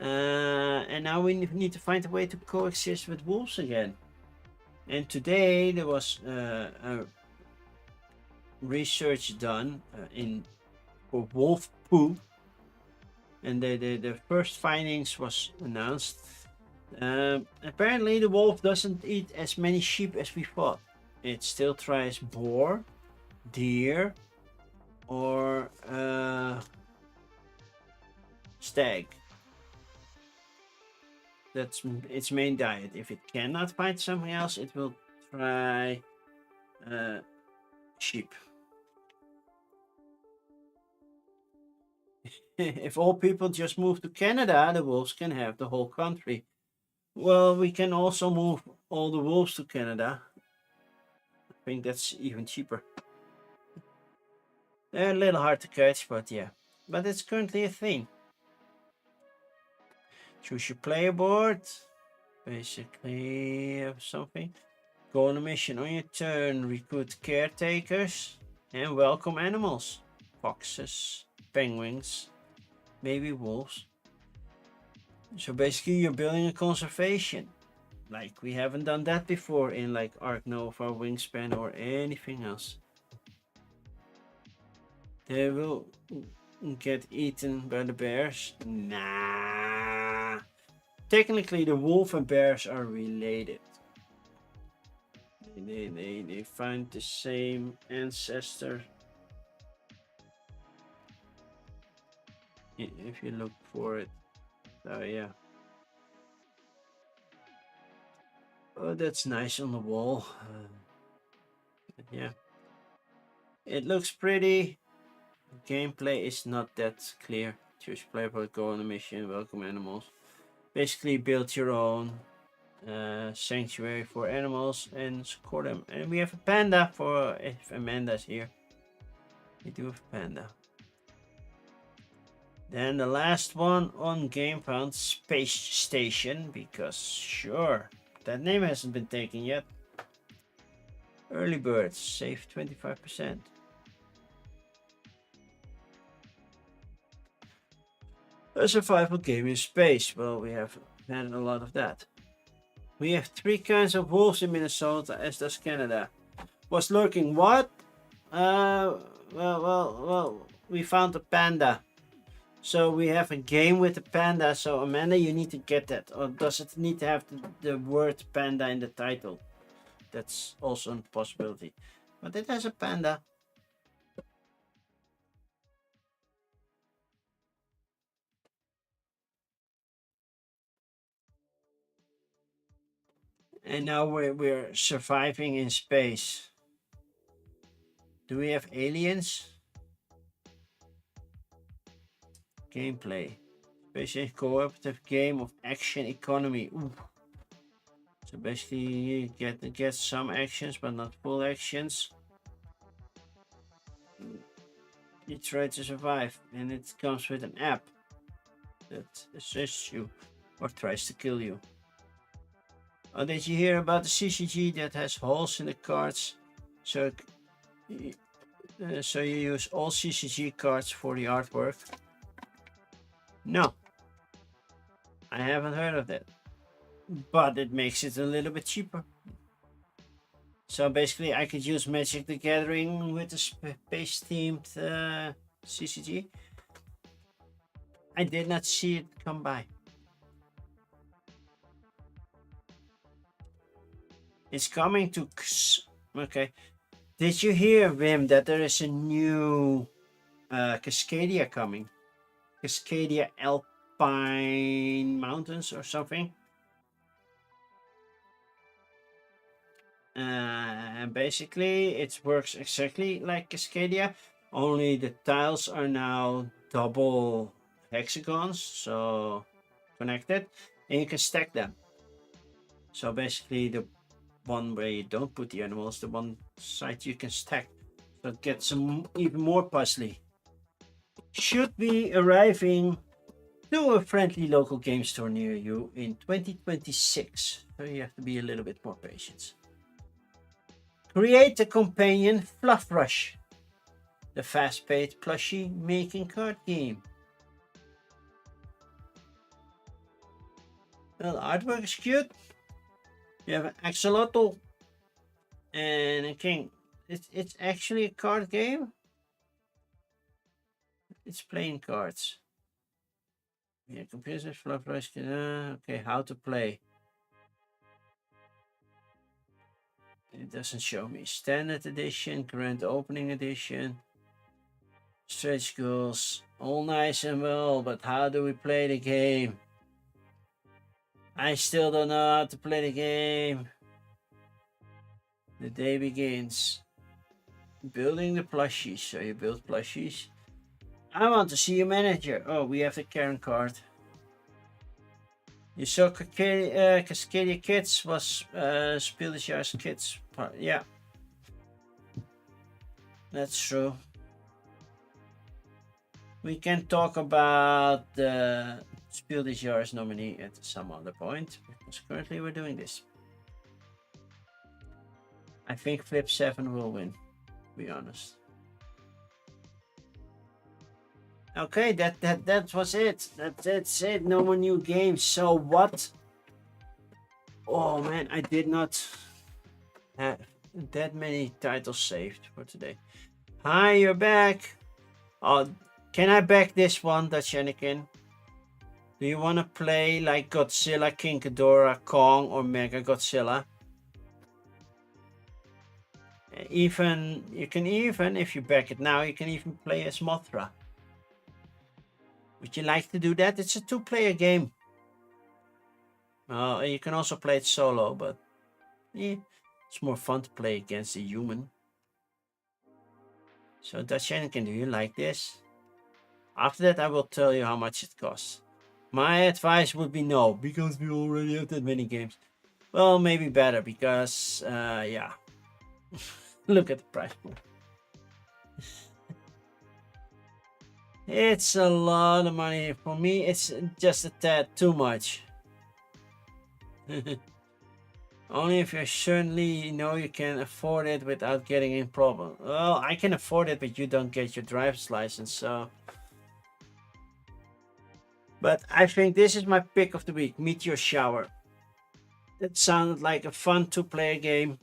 [SPEAKER 1] And now we need to find a way to coexist with wolves again. And today there was a research done for wolf poo, and the first findings was announced. Apparently the wolf doesn't eat as many sheep as we thought. It still tries boar, deer, or stag. That's its main diet. If it cannot find something else, it will try sheep. If all people just move to Canada, the wolves can have the whole country. Well, we can also move all the wolves to Canada. I think that's even cheaper. They're a little hard to catch, but yeah. But it's currently a thing. Choose your player board. Basically, something. Go on a mission on your turn, recruit caretakers, and welcome animals. Foxes, penguins, maybe wolves. So basically you're building a conservation. Like we haven't done that before in like Ark Nova, Wingspan, or anything else. They will get eaten by the bears? Nah. Technically the wolf and bears are related. They find the same ancestor. If you look for it. Oh yeah. Oh, that's nice on the wall. Yeah. It looks pretty. Gameplay is not that clear. Choose playable, go on a mission, welcome animals. Basically build your own sanctuary for animals and score them. And we have a panda for if Amanda's here. We do have a panda. Then the last one on Game Found, Space Station, because sure, that name hasn't been taken yet. Early birds, save 25%. A survival game in space. Well, we have had a lot of that. We have 3 kinds of wolves in Minnesota, as does Canada. Was lurking what? Well, we found a panda. So we have a game with a panda. So Amanda, you need to get that. Or does it need to have the word panda in the title? That's also a possibility. But it has a panda. And now we're surviving in space. Do we have aliens? Gameplay. Space cooperative game of action economy. Ooh. So basically you get some actions but not full actions. You try to survive and it comes with an app that assists you or tries to kill you. Oh, did you hear about the CCG that has holes in the cards? So you use all CCG cards for the artwork? No, I haven't heard of that, but it makes it a little bit cheaper. So basically I could use Magic the Gathering with the space themed CCG. I did not see it come by. It's coming to... Okay. Did you hear, Wim, that there is a new Cascadia coming? Cascadia Alpine Mountains or something? Basically, it works exactly like Cascadia, only the tiles are now double hexagons, so connected, and you can stack them. So basically, the one where you don't put the animals, the one side you can stack, so it gets some even more puzzly. Should be arriving to a friendly local game store near you in 2026, so you have to be a little bit more patient. Create a companion Fluff Rush, the fast-paced plushie making card game. Well, the artwork is cute. You have an axolotl and a king. It's actually a card game. It's playing cards. Yeah, computers, Fluff Rush. Okay, how to play. It doesn't show me. Standard edition, grand opening edition. Stretch goals, all nice and well, but how do we play the game? I still don't know how to play the game. The day begins. Building the plushies. So you build plushies. I want to see your manager. Oh, we have the Karen card. You saw Cascadia Kids was Spieldejaars Kids part. Yeah. That's true. We can talk about the Spieldejaars nominee at some other point, because currently we're doing this. I think Flip 7 will win, to be honest. Okay, that was it. That's it. No more new games. So what? Oh man, I did not have that many titles saved for today. Hi, you're back. Oh, can I back this one, Dachenikin? Do you want to play like Godzilla, King Ghidorah, Kong, or Mega Godzilla? Even you can even, if you back it now, you can even play as Mothra. Would you like to do that? It's a 2-player game. You can also play it solo, but it's more fun to play against a human. So Dachenikin, do you like this? After that, I will tell you how much it costs. My advice would be no, because we already have that many games. Well, maybe better, because, yeah. Look at the price. It's a lot of money. For me, it's just a tad too much. Only if you certainly know you can afford it without getting in problem. Well, I can afford it, but you don't get your driver's license, so... But I think this is my pick of the week, Meteor Shower. That sounded like a fun 2-player game.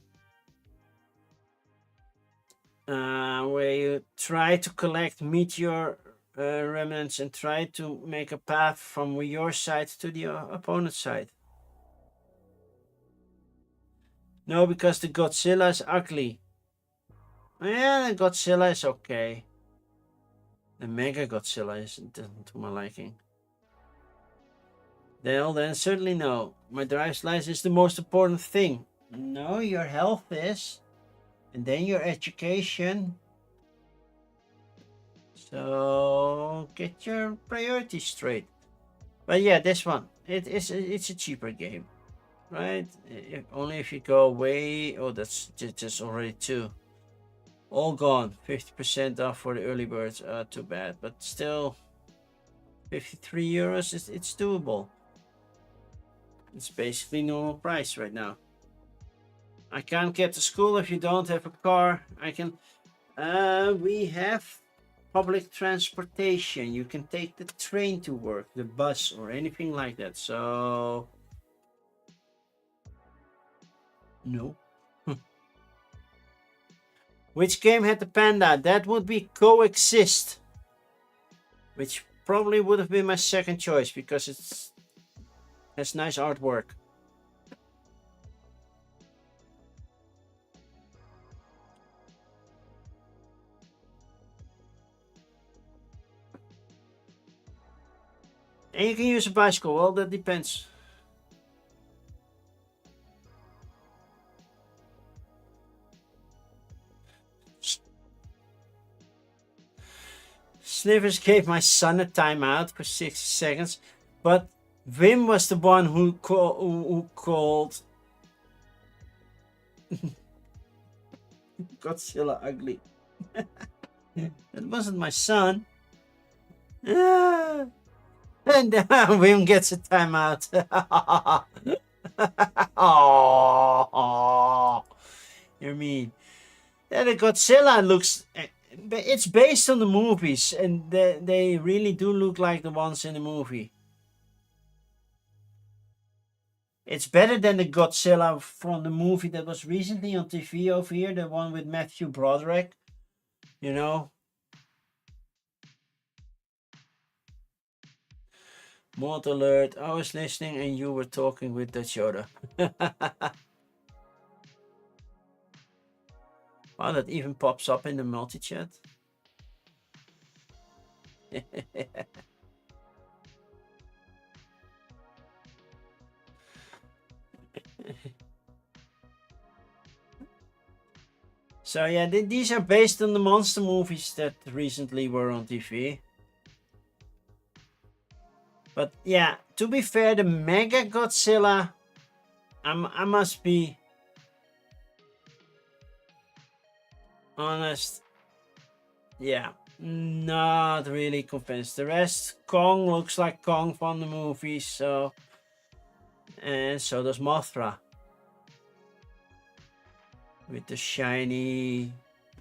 [SPEAKER 1] Where you try to collect meteor remnants and try to make a path from your side to the opponent's side. No, because the Godzilla is ugly. Yeah, the Godzilla is okay. The Mega Godzilla isn't to my liking. Well, then certainly no. My driver's license is the most important thing. No, your health is. And then your education. So get your priorities straight. But yeah, this one, it's a cheaper game, right? Only if you go away. Oh, that's just already 2. All gone. 50% off for the early birds. Too bad, but still, 53 euros. It's doable. It's basically normal price right now. I can't get to school if you don't have a car. I can. We have public transportation. You can take the train to work, the bus, or anything like that. So no. Which game had the panda? That would be Coexist, which probably would have been my second choice because it has nice artwork. And you can use a bicycle. Well, that depends. Snivers gave my son a timeout for 60 seconds, but Wim was the one who called Godzilla ugly. That wasn't my son. And Wim gets a timeout. Oh, you're mean. Yeah, the Godzilla looks. It's based on the movies, and they really do look like the ones in the movie. It's better than the Godzilla from the movie that was recently on TV over here, the one with Matthew Broderick. You know? Mod alert, I was listening and you were talking with that Yoda. Wow, that even pops up in the multi-chat. So yeah, these are based on the monster movies that recently were on TV. But yeah, to be fair, the Mega Godzilla, I must be honest. Yeah, not really convinced. The rest, Kong looks like Kong from the movie, so... And so does Mothra. with the shiny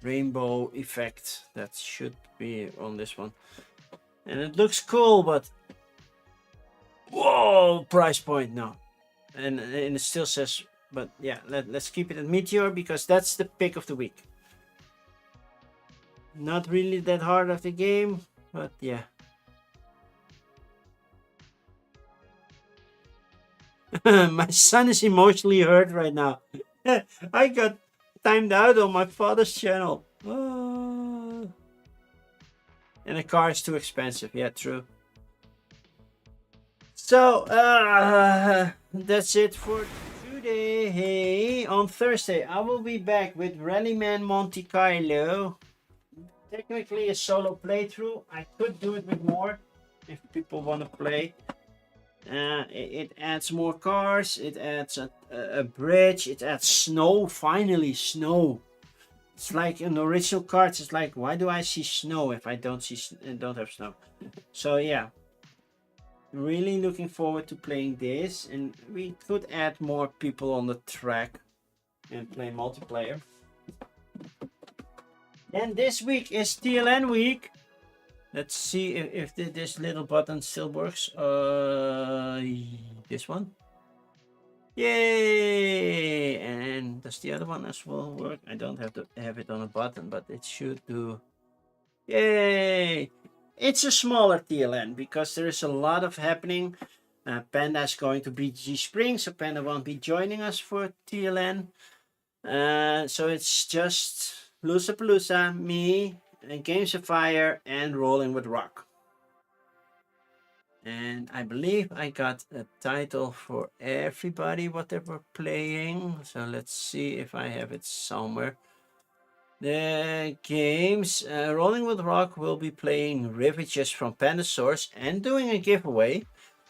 [SPEAKER 1] rainbow effect that should be on this one. And it looks cool, but whoa, price point now. And it still says, but yeah, let's keep it at Meteor because that's the pick of the week. Not really that hard of the game, but yeah. My son is emotionally hurt right now. I got timed out on my father's channel. And a car is too expensive. Yeah, true. So, that's it for today. Hey, on Thursday, I will be back with Rallyman Monte Carlo. Technically a solo playthrough. I could do it with more if people want to play. It adds more cars, it adds a bridge, it adds snow, finally snow. It's like in the original cards, it's like, why do I see snow if I don't have snow? So yeah, really looking forward to playing this, and we could add more people on the track and play multiplayer. And this week is TLN week. Let's see if this little button still works. This one. Yay! And does the other one as well work? I don't have to have it on a button, but it should do. Yay! It's a smaller TLN because there is a lot of happening. Panda is going to BG Spring, so Panda won't be joining us for TLN. So it's just Loosapalooza, me, and Games of Fire, and Rolling with Rock. And I believe I got a title for everybody what they were playing. So let's see if I have it somewhere. The games, Rolling with Rock will be playing Rivages from Pandasaurus and doing a giveaway.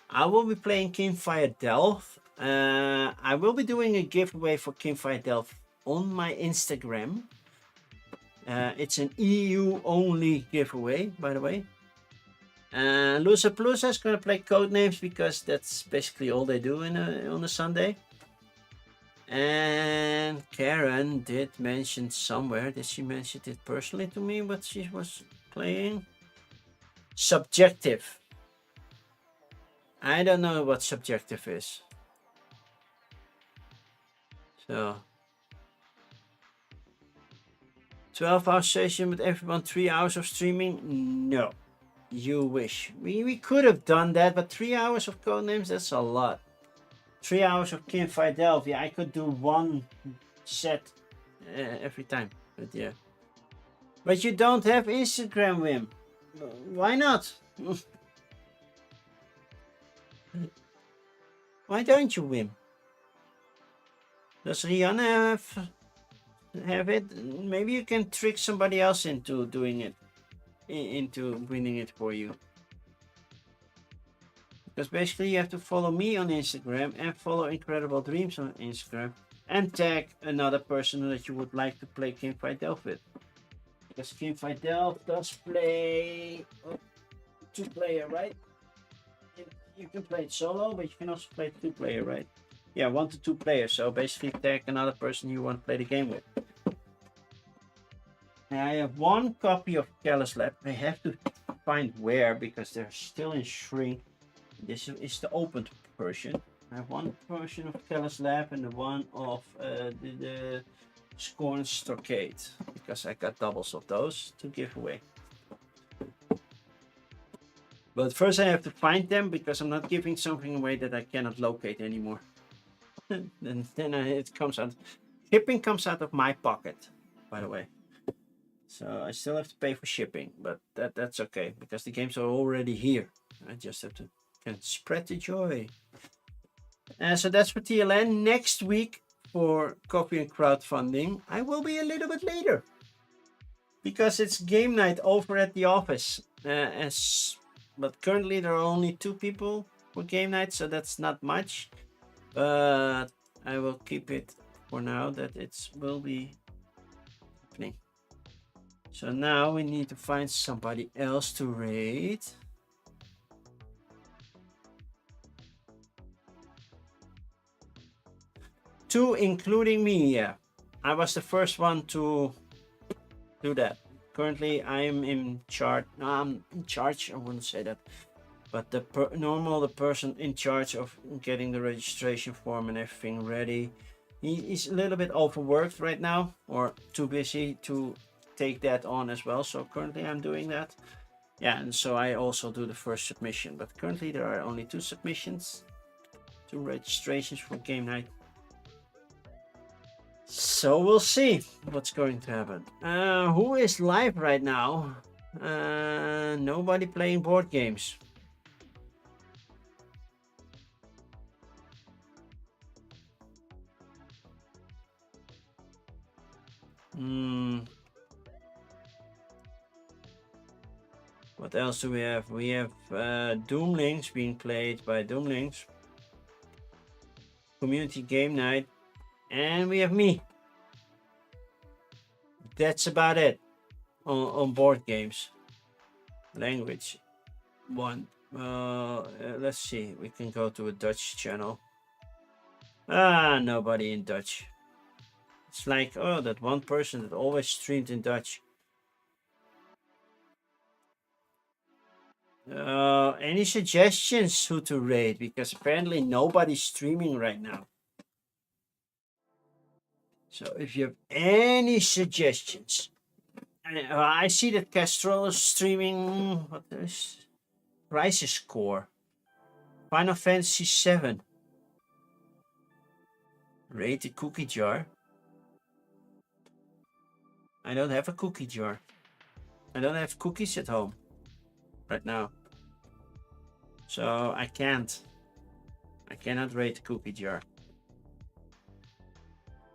[SPEAKER 1] I will be playing Kimfire Delft. I will be doing a giveaway for Kimfire Delft on my Instagram. It's an EU only giveaway, by the way. Loosapalooza is going to play Codenames because that's basically all they do on a Sunday. And Karen did mention somewhere, did she mention it personally to me, what she was playing? Subjective. I don't know what Subjective is. So 12-hour session with everyone, 3 hours of streaming? No. You wish. We could have done that, but 3 hours of Codenames, that's a lot. 3 hours of Kimfire Delft, yeah, I could do one set every time. But yeah. But you don't have Instagram, Wim. Why not? Why don't you, Wim? Does Rihanna have it? Maybe you can trick somebody else into doing it. Into winning it for you. Because basically you have to follow me on Instagram and follow Incredible Dreams on Instagram and tag another person that you would like to play Kimfire Delft with. Because Kimfire Delft does play 2-player, right? You can play it solo, but you can also play 2-player, right? Yeah, 1 to 2 players. So basically tag another person you want to play the game with. And I have 1 copy of Careless Lab. I have to find where because they're still in shrink. This is the opened version. I have 1 version of Careless Lab and the one of the Scorn Stockade because I got doubles of those to give away. But first I have to find them because I'm not giving something away that I cannot locate anymore. then it comes out. Shipping comes out of my pocket, by the way. So I still have to pay for shipping, but that's okay because the games are already here. I just have to can spread the joy. So that's for TLN. Next week for coffee and crowdfunding, I will be a little bit later because it's game night over at the office. But currently there are only 2 people for game night, so that's not much. But I will keep it for now that it will be happening. So now we need to find somebody else to raid. 2 including me, yeah. I was the first one to do that. Currently, I'm in charge. No, I'm in charge. I wouldn't say that, but the person in charge of getting the registration form and everything ready, he's a little bit overworked right now, or too busy to take that on as well. So currently, I'm doing that. Yeah, and so I also do the first submission. But currently, there are only 2 submissions, 2 registrations for game night. So we'll see what's going to happen. Who is live right now? Nobody playing board games. What else do we have? We have Doomlings being played by Doomlings. Community game night. And we have me. That's about it on board games. Language 1. Let's see. We can go to a Dutch channel. Nobody in Dutch. It's like, oh, that one person that always streamed in Dutch. Any suggestions who to raid? Because apparently nobody's streaming right now. So if you have any suggestions, I see that Kestrel is streaming. What is Crisis Core? Final Fantasy 7. Raid the cookie jar. I don't have a cookie jar. I don't have cookies at home right now. So I can't. I cannot raid the cookie jar.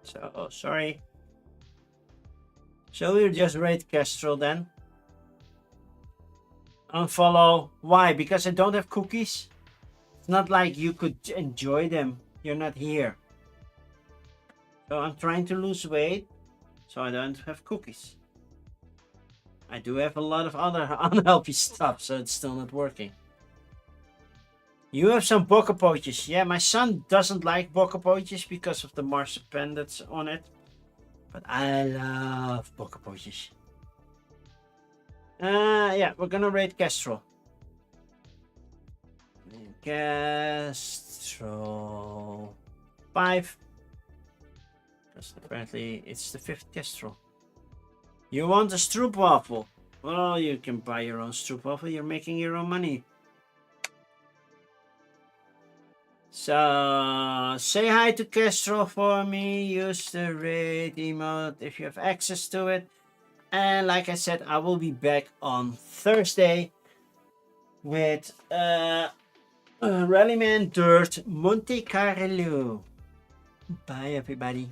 [SPEAKER 1] So, sorry. So we'll just raid Kestrel then. Unfollow. Why? Because I don't have cookies? It's not like you could enjoy them. You're not here. So I'm trying to lose weight, so I don't have cookies. I do have a lot of other unhealthy stuff, so it's still not working. You have some bokkenpootjes. Yeah, my son doesn't like bokkenpootjes because of the marzipan that's on it. But I love bokkenpootjes. Yeah, we're gonna raid Kestrel. Kestrel 5. Because apparently it's the 5th Kestrel. You want a stroopwafel? Well, you can buy your own stroopwafel. You're making your own money. So, say hi to Kestrel for me. Use the raid emote if you have access to it. And like I said, I will be back on Thursday with Rallyman Dirt Monte Carlo. Bye, everybody.